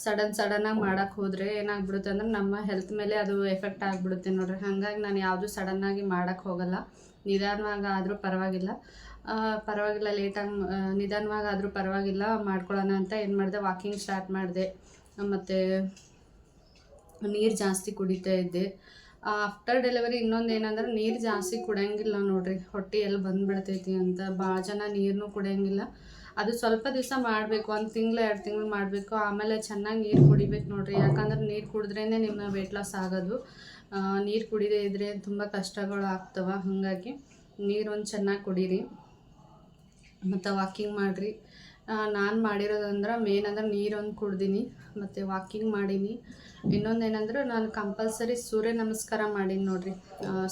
ಸಡನ್ನಾಗಿ ಮಾಡೋಕ್ಕೆ ಹೋದರೆ ಏನಾಗ್ಬಿಡುತ್ತೆ ಅಂದರೆ ನಮ್ಮ ಹೆಲ್ತ್ ಮೇಲೆ ಅದು ಎಫೆಕ್ಟ್ ಆಗಿಬಿಡುತ್ತೆ ನೋಡ್ರಿ. ಹಾಗಾಗಿ ನಾನು ಯಾವುದು ಸಡನ್ನಾಗಿ ಮಾಡೋಕ್ಕೆ ಹೋಗಲ್ಲ. ನಿಧಾನವಾಗಿ ಆದರೂ ಪರವಾಗಿಲ್ಲ, ಲೇಟಾಗಿ ನಿಧಾನವಾಗಾದರೂ ಪರವಾಗಿಲ್ಲ, ಮಾಡ್ಕೊಳ್ಳೋಣ ಅಂತ ಏನು ಮಾಡಿದೆ, ವಾಕಿಂಗ್ ಸ್ಟಾರ್ಟ್ ಮಾಡಿದೆ. ಮತ್ತು ನೀರು ಜಾಸ್ತಿ ಕುಡಿತಾ ಇದ್ದೆ. ಆಫ್ಟರ್ ಡೆಲಿವರಿ ಇನ್ನೊಂದು ಏನಂದ್ರೆ, ನೀರು ಜಾಸ್ತಿ ಕುಡಿಯೋಂಗಿಲ್ಲ ನೋಡ್ರಿ, ಹೊಟ್ಟೆ ಎಲ್ಲಿ ಬಂದುಬಿಡ್ತೈತಿ ಅಂತ. ಭಾಳ ಜನ ನೀರನ್ನು ಕುಡಿಯೋಂಗಿಲ್ಲ. ಅದು ಸ್ವಲ್ಪ ದಿವಸ ಮಾಡಬೇಕು, 1 ತಿಂಗಳು 2 ತಿಂಗಳು ಮಾಡಬೇಕು. ಆಮೇಲೆ ಚೆನ್ನಾಗಿ ನೀರು ಕುಡಿಬೇಕು ನೋಡ್ರಿ. ಯಾಕಂದ್ರೆ ನೀರು ಕುಡಿದ್ರೇ ನಿಮ್ಮ ವೆಯ್ಟ್ ಲಾಸ್ ಆಗೋದು. ನೀರು ಕುಡಿದೇ ಇದ್ದರೆ ತುಂಬ ಕಷ್ಟಗಳು ಆಗ್ತವೆ. ಹಾಗಾಗಿ ನೀರೊಂದು ಚೆನ್ನಾಗಿ ಕುಡೀರಿ ಮತ್ತು ವಾಕಿಂಗ್ ಮಾಡಿರಿ. ನಾನು ಮಾಡಿರೋದಂದ್ರೆ ಮೇನ್ ಅಂದ್ರೆ ನೀರೊಂದು ಕುಡ್ದೀನಿ ಮತ್ತು ವಾಕಿಂಗ್ ಮಾಡೀನಿ. ಇನ್ನೊಂದು ಏನಂದ್ರೆ, ನಾನು ಕಂಪಲ್ಸರಿ ಸೂರ್ಯ ನಮಸ್ಕಾರ ಮಾಡೀನಿ ನೋಡಿರಿ.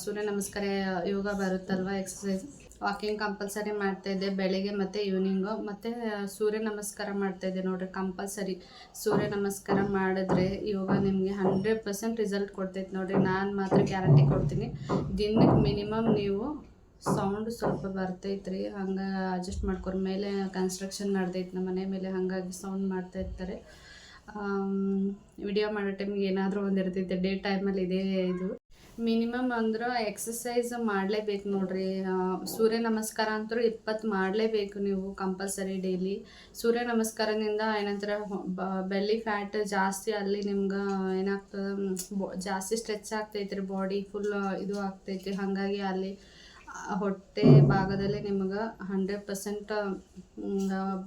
ಸೂರ್ಯ ನಮಸ್ಕಾರ ಯೋಗ ಬರುತ್ತಲ್ವ, ಎಕ್ಸಸೈಸ್. ವಾಕಿಂಗ್ ಕಂಪಲ್ಸರಿ ಮಾಡ್ತಾಯಿದ್ದೆ ಬೆಳಗ್ಗೆ ಮತ್ತು ಈವ್ನಿಂಗು. ಮತ್ತು ಸೂರ್ಯ ನಮಸ್ಕಾರ ಮಾಡ್ತಾಯಿದ್ದೆ ನೋಡಿರಿ. ಕಂಪಲ್ಸರಿ ಸೂರ್ಯ ನಮಸ್ಕಾರ ಮಾಡಿದ್ರೆ ಯೋಗ ನಿಮಗೆ 100% ರಿಸಲ್ಟ್ ಕೊಡ್ತೈತೆ ನೋಡಿರಿ. ನಾನು ಮಾತ್ರ ಗ್ಯಾರಂಟಿ ಕೊಡ್ತೀನಿ. ದಿನಕ್ಕೆ ಮಿನಿಮಮ್ ನೀವು ಸೌಂಡ್ ಸ್ವಲ್ಪ ಬರ್ತೈತ್ರಿ, ಹಂಗೆ ಅಡ್ಜಸ್ಟ್ ಮಾಡ್ಕೊರಿ. ಮೇಲೆ ಕನ್ಸ್ಟ್ರಕ್ಷನ್ ನಡೆದೈತೆ ನಮ್ಮ ಮನೆ ಮೇಲೆ, ಹಾಗಾಗಿ ಸೌಂಡ್ ಮಾಡ್ತಾಯಿರ್ತಾರೆ. ವಿಡಿಯೋ ಮಾಡೋ ಟೈಮಿಗೆ ಏನಾದರೂ ಒಂದು ಇರ್ತೈತೆ. ಡೇ ಟೈಮಲ್ಲಿ ಇದೇ ಇದು ಮಿನಿಮಮ್ ಅಂದ್ರೆ ಎಕ್ಸಸೈಸ್ ಮಾಡಲೇಬೇಕು ನೋಡ್ರಿ. ಸೂರ್ಯ ನಮಸ್ಕಾರ ಅಂತೂ 20 ಮಾಡಲೇಬೇಕು ನೀವು ಕಂಪಲ್ಸರಿ ಡೈಲಿ. ಸೂರ್ಯ ನಮಸ್ಕಾರದಿಂದ ಏನಂತಾರೆ, ಬೆಲ್ಲಿ ಫ್ಯಾಟ್ ಜಾಸ್ತಿ ಅಲ್ಲಿ ನಿಮ್ಗೆ ಏನಾಗ್ತದೆ, ಜಾಸ್ತಿ ಸ್ಟ್ರೆಚ್ ಆಗ್ತೈತೆ ರೀ, ಬಾಡಿ ಫುಲ್ ಇದು ಆಗ್ತೈತಿ. ಹಾಗಾಗಿ ಅಲ್ಲಿ ಹೊಟ್ಟೆ ಭಾಗದಲ್ಲಿ ನಿಮ್ಗೆ 100%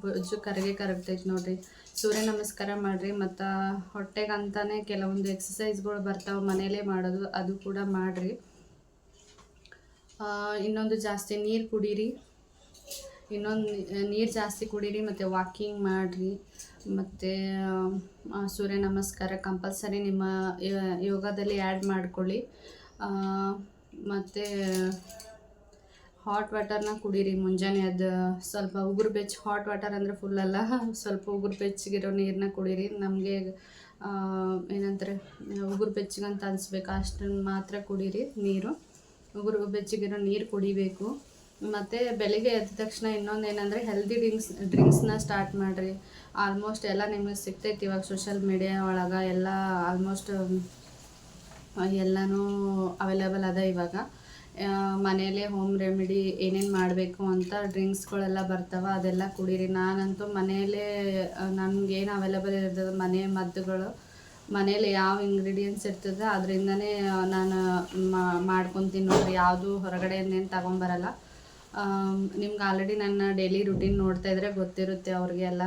ಬೊಜ್ಜು ಕರಗ್ತೈತೆ ನೋಡಿರಿ. ಸೂರ್ಯ ನಮಸ್ಕಾರ ಮಾಡಿರಿ. ಮತ್ತು ಹೊಟ್ಟೆಗಂತಾನೆ ಕೆಲವೊಂದು ಎಕ್ಸಸೈಸ್ಗಳು ಬರ್ತಾವೆ ಮನೆಯಲ್ಲೇ ಮಾಡೋದು, ಅದು ಕೂಡ ಮಾಡಿರಿ. ಇನ್ನೊಂದು ಜಾಸ್ತಿ ನೀರು ಕುಡೀರಿ. ನೀರು ಜಾಸ್ತಿ ಕುಡೀರಿ ಮತ್ತು ವಾಕಿಂಗ್ ಮಾಡಿರಿ. ಮತ್ತು ಸೂರ್ಯ ನಮಸ್ಕಾರ ಕಂಪಲ್ಸರಿ ನಿಮ್ಮ ಯೋಗದಲ್ಲಿ ಆ್ಯಡ್ ಮಾಡ್ಕೊಳ್ಳಿ. ಮತ್ತು ಹಾಟ್ ವಾಟರ್ನ ಕುಡೀರಿ ಮುಂಜಾನೆ. ಅದು ಸ್ವಲ್ಪ ಉಗುರು ಬೆಚ್ಚ, ಹಾಟ್ ವಾಟರ್ ಅಂದರೆ ಫುಲ್ಲಲ್ಲ, ಸ್ವಲ್ಪ ಉಗುರು ಬೆಚ್ಚಗಿರೋ ನೀರನ್ನ ಕುಡೀರಿ. ನಮಗೆ ಏನಂತಾರೆ, ಉಗುರು ಬೆಚ್ಚಗಂತ ಅನಿಸ್ಬೇಕು, ಅಷ್ಟನ್ನು ಮಾತ್ರ ಕುಡೀರಿ ನೀರು. ಉಗುರು ಬೆಚ್ಚಗಿರೋ ನೀರು ಕುಡಿಬೇಕು. ಮತ್ತು ಬೆಳಿಗ್ಗೆ ಎದ್ದ ತಕ್ಷಣ ಇನ್ನೊಂದು ಏನಂದರೆ, ಹೆಲ್ದಿ ಡ್ರಿಂಕ್ಸ್ನ ಸ್ಟಾರ್ಟ್ ಮಾಡಿರಿ. ಆಲ್ಮೋಸ್ಟ್ ಎಲ್ಲ ನಿಮಗೆ ಸಿಗ್ತೈತಿ ಇವಾಗ ಸೋಷಲ್ ಮೀಡಿಯಾ ಒಳಗೆ. ಎಲ್ಲ ಆಲ್ಮೋಸ್ಟ್ ಎಲ್ಲನೂ ಅವೈಲೇಬಲ್ ಅದ ಇವಾಗ. ಮನೆಯಲ್ಲೇ ಹೋಮ್ ರೆಮಿಡಿ ಏನೇನು ಮಾಡಬೇಕು ಅಂತ ಡ್ರಿಂಕ್ಸ್ಗಳೆಲ್ಲ ಬರ್ತಾವೆ, ಅದೆಲ್ಲ ಕುಡೀರಿ. ನಾನಂತೂ ಮನೆಯಲ್ಲೇ ನನಗೇನು ಅವೈಲೇಬಲ್ ಇರ್ತದೆ, ಮನೆ ಮದ್ದುಗಳು, ಮನೇಲಿ ಯಾವ ಇಂಗ್ರೀಡಿಯೆಂಟ್ಸ್ ಇರ್ತದೆ ಅದರಿಂದನೇ ನಾನು ಮಾಡ್ಕೊತೀನಿ ನೋಡಿರಿ. ಯಾವುದು ಹೊರಗಡೆಯಿಂದೇನು ತಗೊಂಬರಲ್ಲ. ನಿಮ್ಗೆ ಆಲ್ರೆಡಿ ನನ್ನ ಡೈಲಿ ರುಟೀನ್ ನೋಡ್ತಾ ಇದ್ರೆ ಗೊತ್ತಿರುತ್ತೆ ಅವ್ರಿಗೆಲ್ಲ.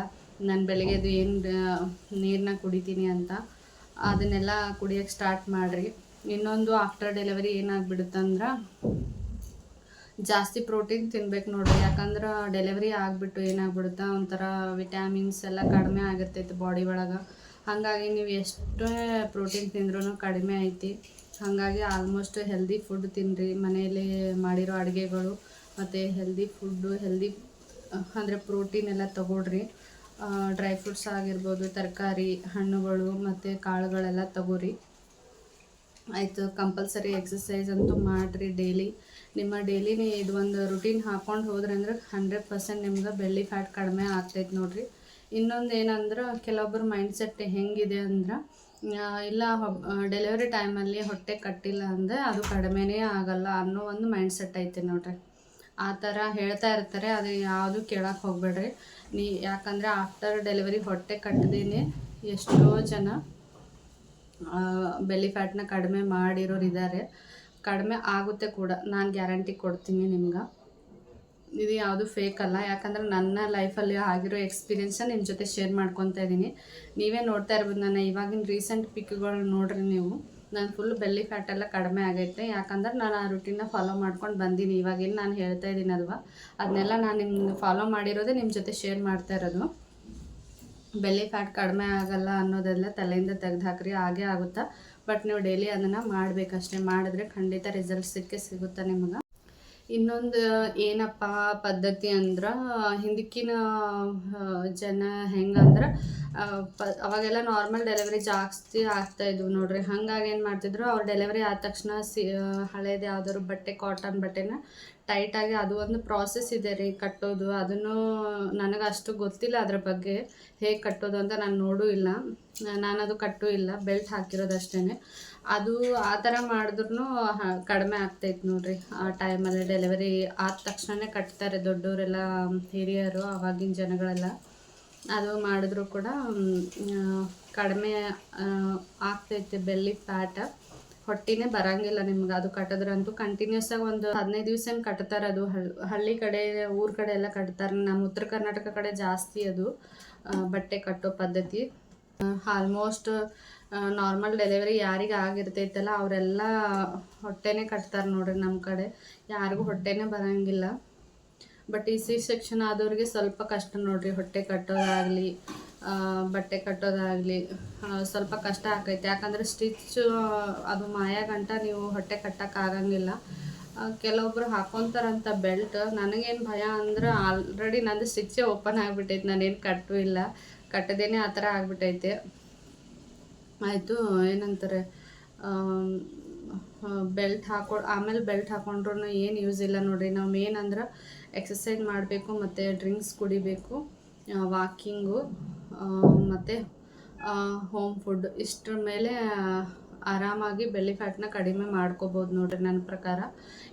ನಾನು ಬೆಳಗ್ಗೆದು ಏನು ನೀರನ್ನ ಕುಡಿತೀನಿ ಅಂತ, ಅದನ್ನೆಲ್ಲ ಕುಡಿಯೋಕ್ಕೆ ಸ್ಟಾರ್ಟ್ ಮಾಡಿರಿ. ಇನ್ನೊಂದು ಆಫ್ಟರ್ ಡೆಲಿವರಿ ಏನಾಗ್ಬಿಡುತ್ತಂದ್ರೆ ಜಾಸ್ತಿ ಪ್ರೋಟೀನ್ ತಿನ್ಬೇಕು ನೋಡಿರಿ. ಯಾಕಂದ್ರೆ ಡೆಲಿವರಿ ಆಗಿಬಿಟ್ಟು ಏನಾಗ್ಬಿಡುತ್ತೆ, ಒಂಥರ ವಿಟ್ಯಾಮಿನ್ಸ್ ಎಲ್ಲ ಕಡಿಮೆ ಆಗಿರ್ತೈತೆ ಬಾಡಿ ಒಳಗೆ. ಹಾಗಾಗಿ ನೀವು ಎಷ್ಟೇ ಪ್ರೋಟೀನ್ ತಿಂದ್ರೂ ಕಡಿಮೆ ಐತಿ. ಹಾಗಾಗಿ ಆಲ್ಮೋಸ್ಟ್ ಹೆಲ್ದಿ ಫುಡ್ ತಿನ್ನಿರಿ, ಮನೆಯಲ್ಲಿ ಮಾಡಿರೋ ಅಡುಗೆಗಳು ಮತ್ತು ಹೆಲ್ದಿ ಫುಡ್ಡು, ಹೆಲ್ದಿ ಅಂದರೆ ಪ್ರೋಟೀನ್ ಎಲ್ಲ ತಗೊಳ್ರಿ. ಡ್ರೈ ಫ್ರೂಟ್ಸ್ ಆಗಿರ್ಬೋದು, ತರಕಾರಿ, ಹಣ್ಣುಗಳು ಮತ್ತು ಕಾಳುಗಳೆಲ್ಲ ತಗೋರಿ. ಆಯಿತು. ಕಂಪಲ್ಸರಿ ಎಕ್ಸಸೈಸ್ ಅಂತೂ ಮಾಡಿರಿ ಡೈಲಿ. ನಿಮ್ಮ ಡೈಲಿನೇ ಇದು ಒಂದು ರುಟೀನ್ ಹಾಕ್ಕೊಂಡು ಹೋದ್ರೆ ಅಂದ್ರೆ 100% ನಿಮ್ಗೆ ಬೆಳ್ಳಿ ಫ್ಯಾಟ್ ಕಡಿಮೆ ಆಗ್ತೈತೆ ನೋಡಿರಿ. ಇನ್ನೊಂದು ಏನಂದ್ರೆ ಕೆಲವೊಬ್ಬರು ಮೈಂಡ್ಸೆಟ್ ಹೆಂಗಿದೆ ಅಂದ್ರೆ, ಇಲ್ಲ ಡೆಲಿವರಿ ಟೈಮಲ್ಲಿ ಹೊಟ್ಟೆ ಕಟ್ಟಿಲ್ಲ ಅಂದರೆ ಅದು ಕಡಿಮೆನೇ ಆಗಲ್ಲ ಅನ್ನೋ ಒಂದು ಮೈಂಡ್ಸೆಟ್ ಐತೆ ನೋಡಿರಿ. ಆ ಥರ ಹೇಳ್ತಾ ಇರ್ತಾರೆ, ಅದು ಯಾವುದು ಕೇಳೋಕ್ಕೆ ಹೋಗಬೇಡ್ರಿ. ಯಾಕಂದರೆ ಆಫ್ಟರ್ ಡೆಲಿವರಿ ಹೊಟ್ಟೆ ಕಟ್ಟದೇನೆ ಎಷ್ಟೋ ಜನ ಬೆಲ್ಲಿ ಫ್ಯಾಟ್ನ ಕಡಿಮೆ ಮಾಡಿರೋರು ಇದ್ದಾರೆ. ಕಡಿಮೆ ಆಗುತ್ತೆ ಕೂಡ, ನಾನು ಗ್ಯಾರಂಟಿ ಕೊಡ್ತೀನಿ ನಿಮ್ಗೆ. ಇದು ಯಾವುದು ಫೇಕ್ ಅಲ್ಲ. ಯಾಕಂದರೆ ನನ್ನ ಲೈಫಲ್ಲಿ ಆಗಿರೋ ಎಕ್ಸ್ಪೀರಿಯೆನ್ಸನ್ನ ನಿಮ್ಮ ಜೊತೆ ಶೇರ್ ಮಾಡ್ಕೊತಾ ಇದ್ದೀನಿ. ನೀವೇ ನೋಡ್ತಾ ಇರ್ಬೋದು, ನನ್ನ ಇವಾಗಿನ ರೀಸೆಂಟ್ ಪಿಕ್ಗಳು ನೋಡ್ರಿ ನೀವು. ನಾನು ಫುಲ್ ಬೆಲ್ಲಿ ಫ್ಯಾಟೆಲ್ಲ ಕಡಿಮೆ ಆಗೈತೆ. ಯಾಕಂದ್ರೆ ನಾನು ಆ ರುಟೀನ್ನ ಫಾಲೋ ಮಾಡ್ಕೊಂಡು ಬಂದೀನಿ. ಇವಾಗೇನು ನಾನು ಹೇಳ್ತಾ ಇದ್ದೀನಲ್ವ, ಅದನ್ನೆಲ್ಲ ನಾನು ನಿಮ್ಗೆ ಫಾಲೋ ಮಾಡಿರೋದೇ ನಿಮ್ಮ ಜೊತೆ ಶೇರ್ ಮಾಡ್ತಾ ಇರೋದು. ಬೆಲ್ಲಿ ಫ್ಯಾಟ್ ಕಡಿಮೆ ಆಗಲ್ಲ ಅನ್ನೋದೆಲ್ಲ ತಲೆಯಿಂದ ತೆಗೆದು ಹಾಕ್ರಿ, ಹಾಗೇ ಆಗುತ್ತಾ. ಬಟ್ ನೀವು ಡೈಲಿ ಅದನ್ನು ಮಾಡಬೇಕಷ್ಟೇ. ಮಾಡಿದ್ರೆ ಖಂಡಿತ ರಿಸಲ್ಟ್ ಸಿಗುತ್ತೆ ನಿಮ್ಗೆ. ಇನ್ನೊಂದು ಏನಪ್ಪ ಪದ್ಧತಿ ಅಂದ್ರೆ, ಹಿಂದಕ್ಕಿನ ಜನ ಹೆಂಗಂದ್ರೆ ಅವಾಗೆಲ್ಲ ನಾರ್ಮಲ್ ಡೆಲಿವರಿ ಜಾಸ್ತಿ ಆಗ್ತಾಯಿದ್ವು ನೋಡ್ರಿ. ಹಾಗಾಗಿ ಏನು ಮಾಡ್ತಿದ್ರು, ಅವ್ರು ಡೆಲಿವರಿ ಆದ ತಕ್ಷಣ ಹಳೇದು ಯಾವ್ದಾದ್ರು ಬಟ್ಟೆ, ಕಾಟನ್ ಬಟ್ಟೆನ ಟೈಟಾಗಿ, ಅದು ಒಂದು ಪ್ರಾಸೆಸ್ ಇದೆ ರೀ ಕಟ್ಟೋದು. ಅದನ್ನು ನನಗೆ ಅಷ್ಟು ಗೊತ್ತಿಲ್ಲ ಅದ್ರ ಬಗ್ಗೆ, ಹೇಗೆ ಕಟ್ಟೋದು ಅಂತ ನಾನು ನೋಡೂ ಇಲ್ಲ. ನಾನದು ಕಟ್ಟೂ ಇಲ್ಲ, ಬೆಲ್ಟ್ ಹಾಕಿರೋದಷ್ಟೇ. ಅದು ಆ ಥರ ಮಾಡಿದ್ರೂ ಕಡಿಮೆ ಆಗ್ತೈತೆ ನೋಡಿರಿ. ಆ ಟೈಮಲ್ಲಿ ಡೆಲಿವರಿ ಆದ ತಕ್ಷಣವೇ ಕಟ್ತಾರೆ ದೊಡ್ಡವರೆಲ್ಲ, ಹಿರಿಯರು, ಆವಾಗಿನ ಜನಗಳೆಲ್ಲ. ಅದು ಮಾಡಿದ್ರೂ ಕೂಡ ಕಡಿಮೆ ಆಗ್ತೈತೆ ಬೆಲ್ಲಿ ಫ್ಯಾಟ್. ಹೊಟ್ಟೆನೇ ಬರೋಂಗಿಲ್ಲ ನಿಮ್ಗೆ ಅದು ಕಟ್ಟಿದ್ರಂತೂ. ಕಂಟಿನ್ಯೂಸ್ ಆಗಿ ಒಂದು 15 ದಿವಸ ಏನು ಕಟ್ತಾರೆ. ಅದು ಹಳ್ಳಿ ಕಡೆ, ಊರ ಕಡೆ ಎಲ್ಲ ಕಟ್ತಾರೆ. ನಮ್ಮ ಉತ್ತರ ಕರ್ನಾಟಕ ಕಡೆ ಜಾಸ್ತಿ ಅದು ಬಟ್ಟೆ ಕಟ್ಟೋ ಪದ್ಧತಿ. ಆಲ್ಮೋಸ್ಟ್ ನಾರ್ಮಲ್ ಡೆಲಿವರಿ ಯಾರಿಗೆ ಆಗಿರ್ತೈತಲ್ಲ ಅವರೆಲ್ಲ ಹೊಟ್ಟೆನೇ ಕಟ್ತಾರೆ ನೋಡ್ರಿ. ನಮ್ಮ ಕಡೆ ಯಾರಿಗೂ ಹೊಟ್ಟೆನೇ ಬರೋಂಗಿಲ್ಲ. ಬಟ್ ಈ ಸೆಕ್ಷನ್ ಆದವ್ರಿಗೆ ಸ್ವಲ್ಪ ಕಷ್ಟ ನೋಡ್ರಿ. ಹೊಟ್ಟೆ ಕಟ್ಟೋದಾಗಲಿ, ಬಟ್ಟೆ ಕಟ್ಟೋದಾಗಲಿ ಸ್ವಲ್ಪ ಕಷ್ಟ ಆಕೈತೆ. ಯಾಕಂದರೆ ಸ್ಟಿಚ್ಚು ಅದು ಮಾಯ ಗಂಟ ನೀವು ಹೊಟ್ಟೆ ಕಟ್ಟೋಕ್ಕಾಗಂಗಿಲ್ಲ. ಕೆಲವೊಬ್ರು ಹಾಕ್ಕೊತಾರಂಥ ಬೆಲ್ಟ್. ನನಗೇನು ಭಯ ಅಂದ್ರೆ, ಆಲ್ರೆಡಿ ನಂದು ಸ್ಟಿಚ್ಚೇ ಓಪನ್ ಆಗಿಬಿಟ್ಟೈತೆ. ನಾನೇನು ಕಟ್ಟೂ ಇಲ್ಲ, ಕಟ್ಟದೇನೆ ಆ ಥರ ಆಗಿಬಿಟ್ಟೈತೆ. ಆಯಿತು. ಏನಂತಾರೆ, ಬೆಲ್ಟ್ ಆಮೇಲೆ ಬೆಲ್ಟ್ ಹಾಕ್ಕೊಂಡ್ರೂ ಏನು ಯೂಸ್ ಇಲ್ಲ ನೋಡಿರಿ. ನಾವು ಮೇನ್ ಅಂದ್ರೆ ಎಕ್ಸಸೈಸ್ ಮಾಡಬೇಕು, ಮತ್ತು ಡ್ರಿಂಕ್ಸ್ ಕುಡಿಬೇಕು, ವಾಕಿಂಗು ಮತ್ತು ಹೋಮ್ ಫುಡ್. ಇಷ್ಟರ ಮೇಲೆ ಆರಾಮಾಗಿ ಬೆಲ್ಲಿ ಫ್ಯಾಟ್ನ ಕಡಿಮೆ ಮಾಡ್ಕೋಬೋದು ನೋಡಿರಿ ನನ್ನ ಪ್ರಕಾರ.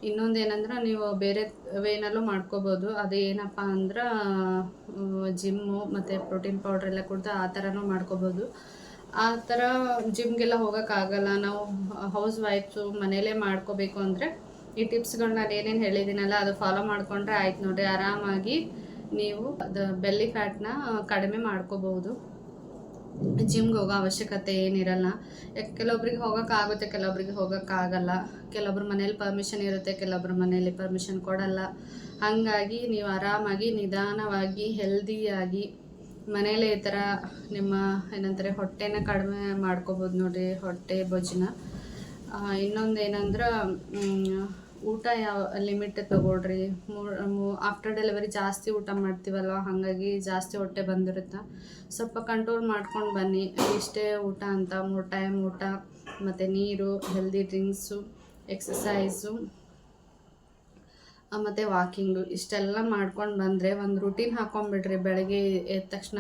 ಇನ್ನೊಂದು ಏನಂದ್ರೆ, ನೀವು ಬೇರೆ ವೇನಲ್ಲೂ ಮಾಡ್ಕೋಬೋದು. ಅದು ಏನಪ್ಪ ಅಂದ್ರೆ, ಜಿಮ್ಮು ಮತ್ತು ಪ್ರೋಟೀನ್ ಪೌಡ್ರೆಲ್ಲ ಕುಡ್ದು ಆ ಥರನೂ ಮಾಡ್ಕೋಬೋದು. ಆ ಥರ ಜಿಮ್ಗೆಲ್ಲ ಹೋಗೋಕ್ಕಾಗಲ್ಲ. ನಾವು ಹೌಸ್ ವೈಫ್ಸು ಮನೇಲೇ ಮಾಡ್ಕೋಬೇಕು ಅಂದರೆ ಈ ಟಿಪ್ಸ್ಗಳನ್ನ ನಾನು ಏನೇನು ಹೇಳಿದ್ದೀನಲ್ಲ ಅದು ಫಾಲೋ ಮಾಡಿಕೊಂಡ್ರೆ ಆಯ್ತು ನೋಡಿರಿ. ಆರಾಮಾಗಿ ನೀವು ಅದು ಬೆಲ್ಲಿ ಫ್ಯಾಟ್ನ ಕಡಿಮೆ ಮಾಡ್ಕೋಬೋದು. ಜಿಮ್ಗೆ ಹೋಗೋ ಅವಶ್ಯಕತೆ ಏನಿರಲ್ಲ. ಕೆಲವೊಬ್ರಿಗೆ ಹೋಗೋಕ್ಕಾಗುತ್ತೆ, ಕೆಲವೊಬ್ರಿಗೆ ಹೋಗೋಕ್ಕಾಗಲ್ಲ. ಕೆಲವೊಬ್ರು ಮನೇಲಿ ಪರ್ಮಿಷನ್ ಇರುತ್ತೆ, ಕೆಲವೊಬ್ರು ಮನೇಲಿ ಪರ್ಮಿಷನ್ ಕೊಡಲ್ಲ. ಹಾಗಾಗಿ ನೀವು ಆರಾಮಾಗಿ ನಿಧಾನವಾಗಿ ಹೆಲ್ದಿಯಾಗಿ ಮನೇಲೇ ಈ ಥರ ನಿಮ್ಮ ಏನಂತಾರೆ ಹೊಟ್ಟೆನ ಕಡಿಮೆ ಮಾಡ್ಕೋಬೋದು ನೋಡಿರಿ, ಹೊಟ್ಟೆ ಬೊಜ್ಜನ್ನ. ಇನ್ನೊಂದು ಏನಂದ್ರೆ, ಊಟ ಯಾವ ಲಿಮಿಟ್ ತೊಗೊಳ್ರಿ. ಆಫ್ಟರ್ ಡೆಲಿವರಿ ಜಾಸ್ತಿ ಊಟ ಮಾಡ್ತೀವಲ್ವ, ಹಾಗಾಗಿ ಜಾಸ್ತಿ ಹೊಟ್ಟೆ ಬಂದಿರುತ್ತೆ. ಸ್ವಲ್ಪ ಕಂಟ್ರೋಲ್ ಮಾಡ್ಕೊಂಡು ಬನ್ನಿ. ಇಷ್ಟೇ ಊಟ ಅಂತ 3 ಟೈಮ್ ಊಟ, ಮತ್ತು ನೀರು, ಹೆಲ್ದಿ ಡ್ರಿಂಕ್ಸು, ಎಕ್ಸಸೈಸು ಮತ್ತು ವಾಕಿಂಗು ಇಷ್ಟೆಲ್ಲ ಮಾಡ್ಕೊಂಡು ಬಂದರೆ, ಒಂದು ರುಟೀನ್ ಹಾಕ್ಕೊಂಬಿಡ್ರಿ. ಬೆಳಗ್ಗೆ ಎದ್ದ ತಕ್ಷಣ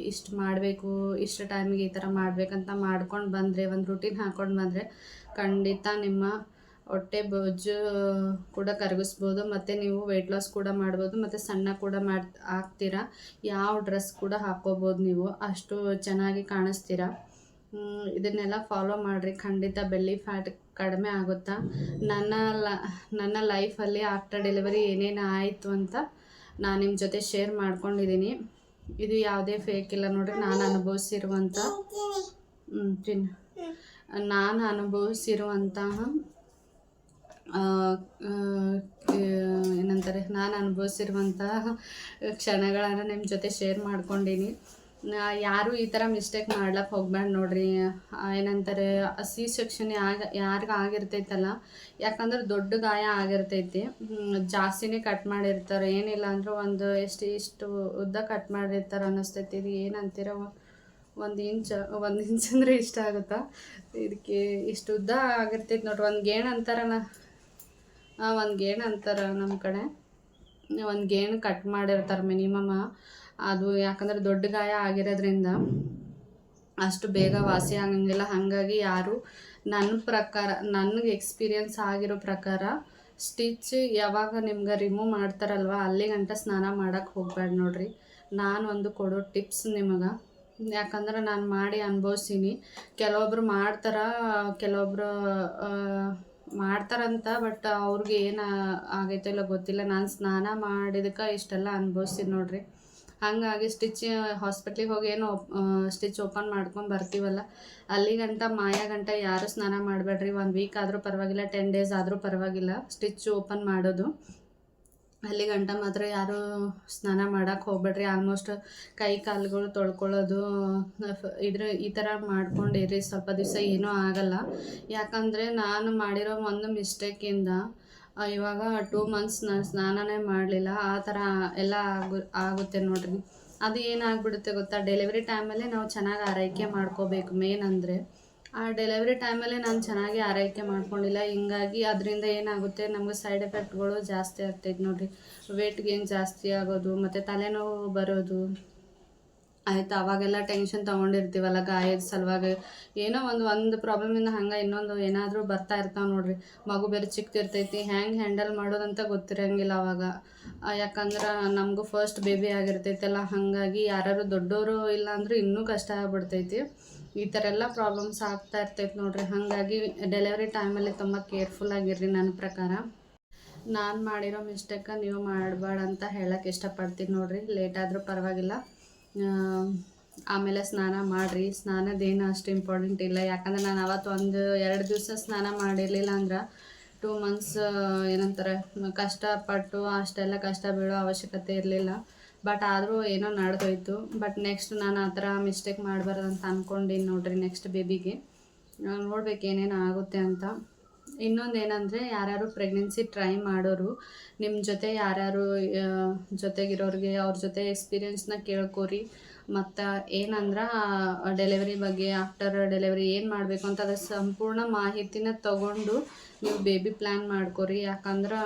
ಇಷ್ಟು ಮಾಡಬೇಕು, ಇಷ್ಟು ಟೈಮಿಗೆ ಈ ಥರ ಮಾಡಬೇಕಂತ ಮಾಡ್ಕೊಂಡು ಬಂದರೆ, ಒಂದು ರುಟೀನ್ ಹಾಕ್ಕೊಂಡು ಬಂದರೆ ಖಂಡಿತ ನಿಮ್ಮ ಹೊಟ್ಟೆ ಬೊಜ್ಜು ಕೂಡ ಕರಗಿಸ್ಬೋದು. ಮತ್ತು ನೀವು ವೆಯ್ಟ್ ಲಾಸ್ ಕೂಡ ಮಾಡ್ಬೋದು, ಮತ್ತು ಸಣ್ಣ ಕೂಡ ಆಗ್ತೀರಾ. ಯಾವ ಡ್ರೆಸ್ ಕೂಡ ಹಾಕ್ಕೋಬೋದು ನೀವು, ಅಷ್ಟು ಚೆನ್ನಾಗಿ ಕಾಣಿಸ್ತೀರಾ. ಇದನ್ನೆಲ್ಲ ಫಾಲೋ ಮಾಡಿರಿ, ಖಂಡಿತ ಬೆಲ್ಲಿ ಫ್ಯಾಟ್ ಕಡಿಮೆ ಆಗುತ್ತಾ. ನನ್ನ ಲೈಫಲ್ಲಿ ಆಫ್ಟರ್ ಡೆಲಿವರಿ ಏನೇನು ಆಯಿತು ಅಂತ ನಾನು ನಿಮ್ಮ ಜೊತೆ ಶೇರ್ ಮಾಡ್ಕೊಂಡಿದ್ದೀನಿ. ಇದು ಯಾವುದೇ ಫೇಕ್ ಇಲ್ಲ ನೋಡಿರಿ, ನಾನು ಅನುಭವಿಸಿರುವಂಥ ಏನಂತಾರೆ, ನಾನು ಅನುಭವಿಸಿರುವಂತಹ ಕ್ಷಣಗಳನ್ನು ನಿಮ್ಮ ಜೊತೆ ಶೇರ್ ಮಾಡ್ಕೊಂಡೀನಿ. ಯಾರು ಈ ಥರ ಮಿಸ್ಟೇಕ್ ಮಾಡ್ಲಕ್ಕೆ ಹೋಗ್ಬೇಡ ನೋಡ್ರಿ. ಏನಂತಾರೆ, ಸಿ ಸೆಕ್ಷನ್ ಯಾರಿಗೆ ಆಗಿರ್ತೈತಲ್ಲ, ಯಾಕಂದ್ರೆ ದೊಡ್ಡ ಗಾಯ ಆಗಿರ್ತೈತಿ, ಜಾಸ್ತಿನೇ ಕಟ್ ಮಾಡಿರ್ತಾರೆ. ಏನಿಲ್ಲ ಅಂದರೂ ಒಂದು ಇಷ್ಟು ಉದ್ದ ಕಟ್ ಮಾಡಿರ್ತಾರೆ ಅನ್ನಿಸ್ತೈತಿ. ಇದು ಏನಂತೀರ, 1 ಇಂಚ್ ಅಂದರೆ ಇಷ್ಟ ಆಗುತ್ತಾ, ಇದಕ್ಕೆ ಇಷ್ಟು ಉದ್ದ ಆಗಿರ್ತೈತಿ ನೋಡ್ರಿ. ಒಂದು ಗೇಣು ಅಂತಾರ ನಮ್ಮ ಕಡೆ. ಒಂದು ಗೇಣು ಕಟ್ ಮಾಡಿರ್ತಾರೆ ಮಿನಿಮಮ್. ಅದು ಯಾಕಂದ್ರೆ ದೊಡ್ಡ ಗಾಯ ಆಗಿರೋದ್ರಿಂದ ಅಷ್ಟು ಬೇಗ ವಾಸಿ ಆಗಂಗಿಲ್ಲ. ಹಾಗಾಗಿ ಯಾರು ನನಗೆ ಎಕ್ಸ್ಪೀರಿಯನ್ಸ್ ಆಗಿರೋ ಪ್ರಕಾರ ಸ್ಟಿಚ್ ಯಾವಾಗ ನಿಮ್ಗೆ ರಿಮೂವ್ ಮಾಡ್ತಾರಲ್ವ ಅಲ್ಲಿ ಗಂಟ ಸ್ನಾನ ಮಾಡೋಕ್ಕೆ ಹೋಗ್ಬೇಡ ನೋಡ್ರಿ. ನಾನು ಒಂದು ಕೊಡೋ ಟಿಪ್ಸ್ ನಿಮಗೆ, ಯಾಕಂದ್ರೆ ನಾನು ಮಾಡಿ ಅನುಭವಿಸೀನಿ. ಕೆಲವೊಬ್ರು ಕೆಲವೊಬ್ರು ಮಾಡ್ತಾರಂತ, ಬಟ್ ಅವ್ರಿಗೆ ಏನು ಆಗೈತೋ ಇಲ್ಲ ಗೊತ್ತಿಲ್ಲ. ನಾನು ಸ್ನಾನ ಮಾಡಿದಕ್ಕೆ ಇಷ್ಟೆಲ್ಲ ಅನುಭವಿಸ್ತೀನಿ ನೋಡ್ರಿ. ಹಾಗಾಗಿ ಹಾಸ್ಪಿಟ್ಲಿಗೆ ಹೋಗಿ ಏನೋ ಸ್ಟಿಚ್ ಓಪನ್ ಮಾಡ್ಕೊಂಡು ಬರ್ತೀವಲ್ಲ, ಅಲ್ಲಿ ಗಂಟ ಯಾರು ಸ್ನಾನ ಮಾಡಬೇಡ್ರಿ. 1 ವೀಕ್ ಆದರೂ ಪರವಾಗಿಲ್ಲ, 10 ಡೇಸ್ ಆದರೂ ಪರವಾಗಿಲ್ಲ, ಸ್ಟಿಚ್ ಓಪನ್ ಮಾಡೋದು ಅಲ್ಲಿ ಗಂಟ ಮಾತ್ರ ಯಾರು ಸ್ನಾನ ಮಾಡೋಕ್ಕೆ ಹೋಗ್ಬೇಡ್ರಿ. ಆಲ್ಮೋಸ್ಟ್ ಕೈ ಕಾಲುಗಳು ತೊಳ್ಕೊಳ್ಳೋದು ಈ ಥರ ಮಾಡ್ಕೊಂಡಿರಿ. ಸ್ವಲ್ಪ ದಿವಸ ಏನೂ ಆಗಲ್ಲ. ಯಾಕಂದರೆ ನಾನು ಮಾಡಿರೋ ಒಂದು ಮಿಸ್ಟೇಕಿಂದ ಇವಾಗ 2 ಮಂತ್ಸ್ ನಾನು ಸ್ನಾನನೇ ಮಾಡಲಿಲ್ಲ. ಆ ಥರ ಎಲ್ಲ ಆಗುತ್ತೆ ನೋಡ್ರಿ. ಅದು ಏನಾಗ್ಬಿಡುತ್ತೆ ಗೊತ್ತಾ, ಡೆಲಿವರಿ ಟೈಮಲ್ಲಿ ನಾವು ಚೆನ್ನಾಗಿ ಆರೈಕೆ ಮಾಡ್ಕೋಬೇಕು. ಮೇನ್ ಅಂದರೆ ಆ ಡೆಲಿವರಿ ಟೈಮಲ್ಲಿ ನಾನು ಚೆನ್ನಾಗಿ ಆರೈಕೆ ಮಾಡ್ಕೊಂಡಿಲ್ಲ. ಹಿಂಗಾಗಿ ಅದರಿಂದ ಏನಾಗುತ್ತೆ, ನಮಗೆ ಸೈಡ್ ಎಫೆಕ್ಟ್ಗಳು ಜಾಸ್ತಿ ಆಗ್ತೈತೆ ನೋಡಿರಿ. ವೇಟ್ ಗೇನ್ ಜಾಸ್ತಿ ಆಗೋದು, ಮತ್ತು ತಲೆನೋವು ಬರೋದು ಆಯಿತು. ಅವಾಗೆಲ್ಲ ಟೆನ್ಷನ್ ತೊಗೊಂಡಿರ್ತೀವಲ್ಲ ಗಾಯದ ಸಲುವಾಗಿ. ಏನೋ ಒಂದು ಪ್ರಾಬ್ಲಮಿಂದ ಹಂಗೆ ಇನ್ನೊಂದು ಏನಾದರೂ ಬರ್ತಾ ಇರ್ತಾವೆ ನೋಡ್ರಿ. ಮಗು ಬೇರೆ ಚಿಕ್ಕದಿರ್ತೈತಿ, ಹ್ಯಾಂಗೆ ಹ್ಯಾಂಡಲ್ ಮಾಡೋದಂತ ಗೊತ್ತಿರೋಂಗಿಲ್ಲ ಅವಾಗ. ಯಾಕಂದ್ರೆ ನಮಗೂ ಫಸ್ಟ್ ಬೇಬಿ ಆಗಿರ್ತೈತಲ್ಲ, ಹಾಗಾಗಿ ಯಾರು ದೊಡ್ಡವರು ಇಲ್ಲ ಅಂದ್ರೆ ಇನ್ನೂ ಕಷ್ಟ ಆಗ್ಬಿಡ್ತೈತಿ. ಈ ಥರ ಎಲ್ಲ ಪ್ರಾಬ್ಲಮ್ಸ್ ಆಗ್ತಾ ಇರ್ತೈತೆ ನೋಡ್ರಿ. ಹಾಗಾಗಿ ಡೆಲಿವರಿ ಟೈಮಲ್ಲಿ ತುಂಬ ಕೇರ್ಫುಲ್ಲಾಗಿರ್ರಿ. ನನ್ನ ಪ್ರಕಾರ ನಾನು ಮಾಡಿರೋ ಮಿಸ್ಟೇಕ ನೀವು ಮಾಡಬೇಡ ಅಂತ ಹೇಳೋಕ್ಕೆ ಇಷ್ಟಪಡ್ತೀನಿ ನೋಡ್ರಿ. ಲೇಟ್ ಆದರೂ ಪರವಾಗಿಲ್ಲ, ಆಮೇಲೆ ಸ್ನಾನ ಮಾಡಿರಿ. ಸ್ನಾನದೇನು ಅಷ್ಟು ಇಂಪಾರ್ಟೆಂಟ್ ಇಲ್ಲ. ಯಾಕಂದ್ರೆ ನಾನು ಅವತ್ತು 1-2 ದಿವಸ ಸ್ನಾನ ಮಾಡಿರಲಿಲ್ಲ ಅಂದ್ರೆ 2 ಮಂತ್ಸ್ ಏನಂತಾರೆ ಕಷ್ಟಪಟ್ಟು ಅಷ್ಟೆಲ್ಲ ಕಷ್ಟ ಬೀಳೋ ಅವಶ್ಯಕತೆ ಇರಲಿಲ್ಲ. ಬಟ್ ಆದರೂ ಏನೋ ನಡೆದೋಯ್ತು. ಬಟ್ ನೆಕ್ಸ್ಟ್ ನಾನು ಆ ಥರ ಮಿಸ್ಟೇಕ್ ಮಾಡಬಾರ್ದು ಅಂತ ಅಂದ್ಕೊಂಡಿನಿ ನೋಡ್ರಿ. ನೆಕ್ಸ್ಟ್ ಬೇಬಿಗೆ ನೋಡ್ಬೇಕು ಏನೇನು ಆಗುತ್ತೆ ಅಂತ. ಇನ್ನೊಂದು ಏನಂದರೆ, ಯಾರ್ಯಾರು ಪ್ರೆಗ್ನೆನ್ಸಿ ಟ್ರೈ ಮಾಡೋರು ನಿಮ್ಮ ಜೊತೆ ಯಾರ್ಯಾರು ಜೊತೆಗಿರೋರಿಗೆ ಅವ್ರ ಜೊತೆ ಎಕ್ಸ್ಪೀರಿಯೆನ್ಸ್ನ ಕೇಳ್ಕೊರಿ. ಮತ್ತು ಏನಂದ್ರೆ ಡೆಲಿವರಿ ಬಗ್ಗೆ, ಆಫ್ಟರ್ ಡೆಲಿವರಿ ಏನು ಮಾಡಬೇಕು ಅಂತ ಅದ್ರ ಸಂಪೂರ್ಣ ಮಾಹಿತಿನ ತೊಗೊಂಡು ನೀವು ಬೇಬಿ ಪ್ಲ್ಯಾನ್ ಮಾಡ್ಕೊರಿ. ಯಾಕಂದ್ರೆ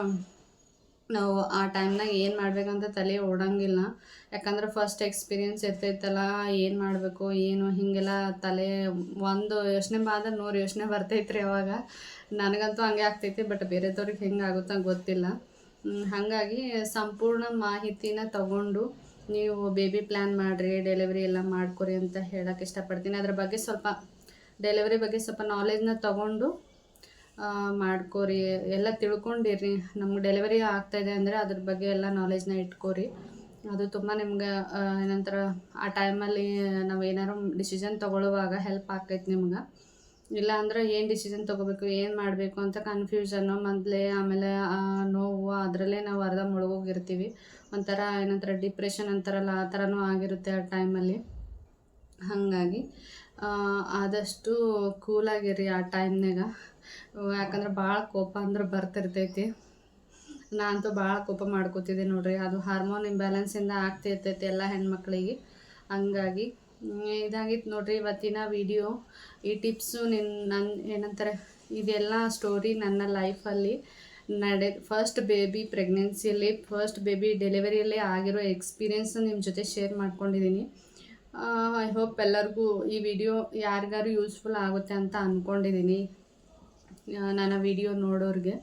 ನಾವು ಆ ಟೈಮ್ನಾಗ ಏನು ಮಾಡಬೇಕಂತ ತಲೆ ಓಡಂಗಿಲ್ಲ. ಯಾಕಂದ್ರೆ ಫಸ್ಟ್ ಎಕ್ಸ್ಪೀರಿಯೆನ್ಸ್ ಇರ್ತೈತಲ್ಲ, ಏನು ಮಾಡಬೇಕು ಏನು ಹೀಗೆಲ್ಲ ತಲೆ ಒಂದು ಯೋಚನೆ ಬಂದ್ರೆ 100 ಯೋಚನೆ ಬರ್ತೈತ್ರಿ ಅವಾಗ. ನನಗಂತೂ ಹಂಗೆ ಆಗ್ತೈತಿ, ಬಟ್ ಬೇರೆದವ್ರಿಗೆ ಹೆಂಗೆ ಆಗುತ್ತೋ ಗೊತ್ತಿಲ್ಲ. ಹಾಗಾಗಿ ಸಂಪೂರ್ಣ ಮಾಹಿತಿನ ತಗೊಂಡು ನೀವು ಬೇಬಿ ಪ್ಲ್ಯಾನ್ ಮಾಡಿರಿ, ಡೆಲಿವರಿ ಎಲ್ಲ ಮಾಡ್ಕೊರಿ ಅಂತ ಹೇಳೋಕ್ಕೆ ಇಷ್ಟಪಡ್ತೀನಿ. ಅದ್ರ ಬಗ್ಗೆ ಡೆಲಿವರಿ ಬಗ್ಗೆ ಸ್ವಲ್ಪ ನಾಲೆಜ್ನ ತಗೊಂಡು ಮಾಡ್ಕೋರಿ. ಎಲ್ಲ ತಿಳ್ಕೊಂಡಿರಿ. ನಮ್ಗೆ ಡೆಲಿವರಿ ಆಗ್ತಾಯಿದೆ ಅಂದರೆ ಅದ್ರ ಬಗ್ಗೆ ಎಲ್ಲ ನಾಲೆಜ್ನ ಇಟ್ಕೋರಿ. ಅದು ತುಂಬ ನಿಮ್ಗೆ ಏನಂತಾರೆ, ಆ ಟೈಮಲ್ಲಿ ನಾವು ಏನಾರು ಡಿಸಿಷನ್ ತೊಗೊಳ್ಳುವಾಗ ಹೆಲ್ಪ್ ಆಕೈತೆ ನಿಮ್ಗೆ. ಇಲ್ಲ ಅಂದ್ರೆ ಏನು ಡಿಸಿಷನ್ ತೊಗೋಬೇಕು, ಏನು ಮಾಡಬೇಕು ಅಂತ ಕನ್ಫ್ಯೂಷನ್ನು ಮೊದಲೇ. ಆಮೇಲೆ ನೋವು, ಅದರಲ್ಲೇ ನಾವು ಅರ್ಧ ಮುಳುಗೋಗಿರ್ತೀವಿ. ಒಂಥರ ಏನಂತಾರೆ ಡಿಪ್ರೆಷನ್ ಅಂತಾರಲ್ಲ, ಆ ಥರನೂ ಆಗಿರುತ್ತೆ ಆ ಟೈಮಲ್ಲಿ. ಹಾಗಾಗಿ ಆದಷ್ಟು ಕೂಲಾಗಿರಿ ಆ ಟೈಮ್ನಾಗ. ಯಾಕಂದ್ರೆ ಭಾಳ ಕೋಪ ಅಂದ್ರೆ ಬರ್ತಿರ್ತೈತಿ. ನಾನಂತೂ ಭಾಳ ಕೋಪ ಮಾಡ್ಕೋತಿದ್ದೆ ನೋಡ್ರಿ. ಅದು ಹಾರ್ಮೋನ್ ಇಂಬ್ಯಾಲೆನ್ಸಿಂದ ಆಗ್ತಿರ್ತೈತಿ ಎಲ್ಲ ಹೆಣ್ಮಕ್ಳಿಗೆ. ಹಂಗಾಗಿ ಇದಾಗಿತ್ತು ನೋಡ್ರಿ ಇವತ್ತಿನ ವಿಡಿಯೋ. ಈ ಟಿಪ್ಸು ಏನಂತಾರೆ, ಇದೆಲ್ಲ ಸ್ಟೋರಿ ನನ್ನ ಲೈಫಲ್ಲಿ ಫಸ್ಟ್ ಬೇಬಿ ಪ್ರೆಗ್ನೆನ್ಸಿಯಲ್ಲಿ, ಫಸ್ಟ್ ಬೇಬಿ ಡೆಲಿವರಿಯಲ್ಲಿ ಆಗಿರೋ ಎಕ್ಸ್ಪೀರಿಯೆನ್ಸ್ ನಿಮ್ಮ ಜೊತೆ ಶೇರ್ ಮಾಡ್ಕೊಂಡಿದ್ದೀನಿ. ಐ ಹೋಪ್ ಎಲ್ಲರಿಗೂ ಈ ವಿಡಿಯೋ ಯಾರಿಗಾರು ಯೂಸ್ಫುಲ್ ಆಗುತ್ತೆ ಅಂತ ಅಂದ್ಕೊಂಡಿದ್ದೀನಿ, ನನ್ನ ವಿಡಿಯೋ ನೋಡೋರಿಗೆ.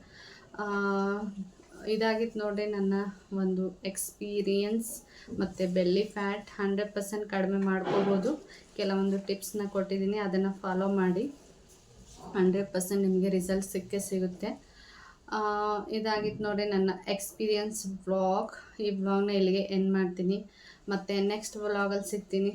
ಇದಾಗಿತ್ತು ನೋಡಿರಿ ನನ್ನ ಒಂದು ಎಕ್ಸ್ಪೀರಿಯನ್ಸ್. ಮತ್ತು ಬೆಲ್ಲಿ ಫ್ಯಾಟ್ 100% ಕಡಿಮೆ ಮಾಡ್ಕೋಬೋದು. ಕೆಲವೊಂದು ಟಿಪ್ಸ್ನ ಕೊಟ್ಟಿದ್ದೀನಿ, ಅದನ್ನು ಫಾಲೋ ಮಾಡಿ. 100% ನಿಮಗೆ ರಿಸಲ್ಟ್ ಸಿಕ್ಕೇ ಸಿಗುತ್ತೆ. ಇದಾಗಿತ್ತು ನೋಡಿ ನನ್ನ ಎಕ್ಸ್ಪೀರಿಯನ್ಸ್ ವ್ಲಾಗ್. ಈ ವ್ಲಾಗ್ನ ಇಲ್ಲಿಗೆ ಎಂಡ್ ಮಾಡ್ತೀನಿ. ಮತ್ತು ನೆಕ್ಸ್ಟ್ ವ್ಲಾಗಲ್ಲಿ ಸಿಗ್ತೀನಿ.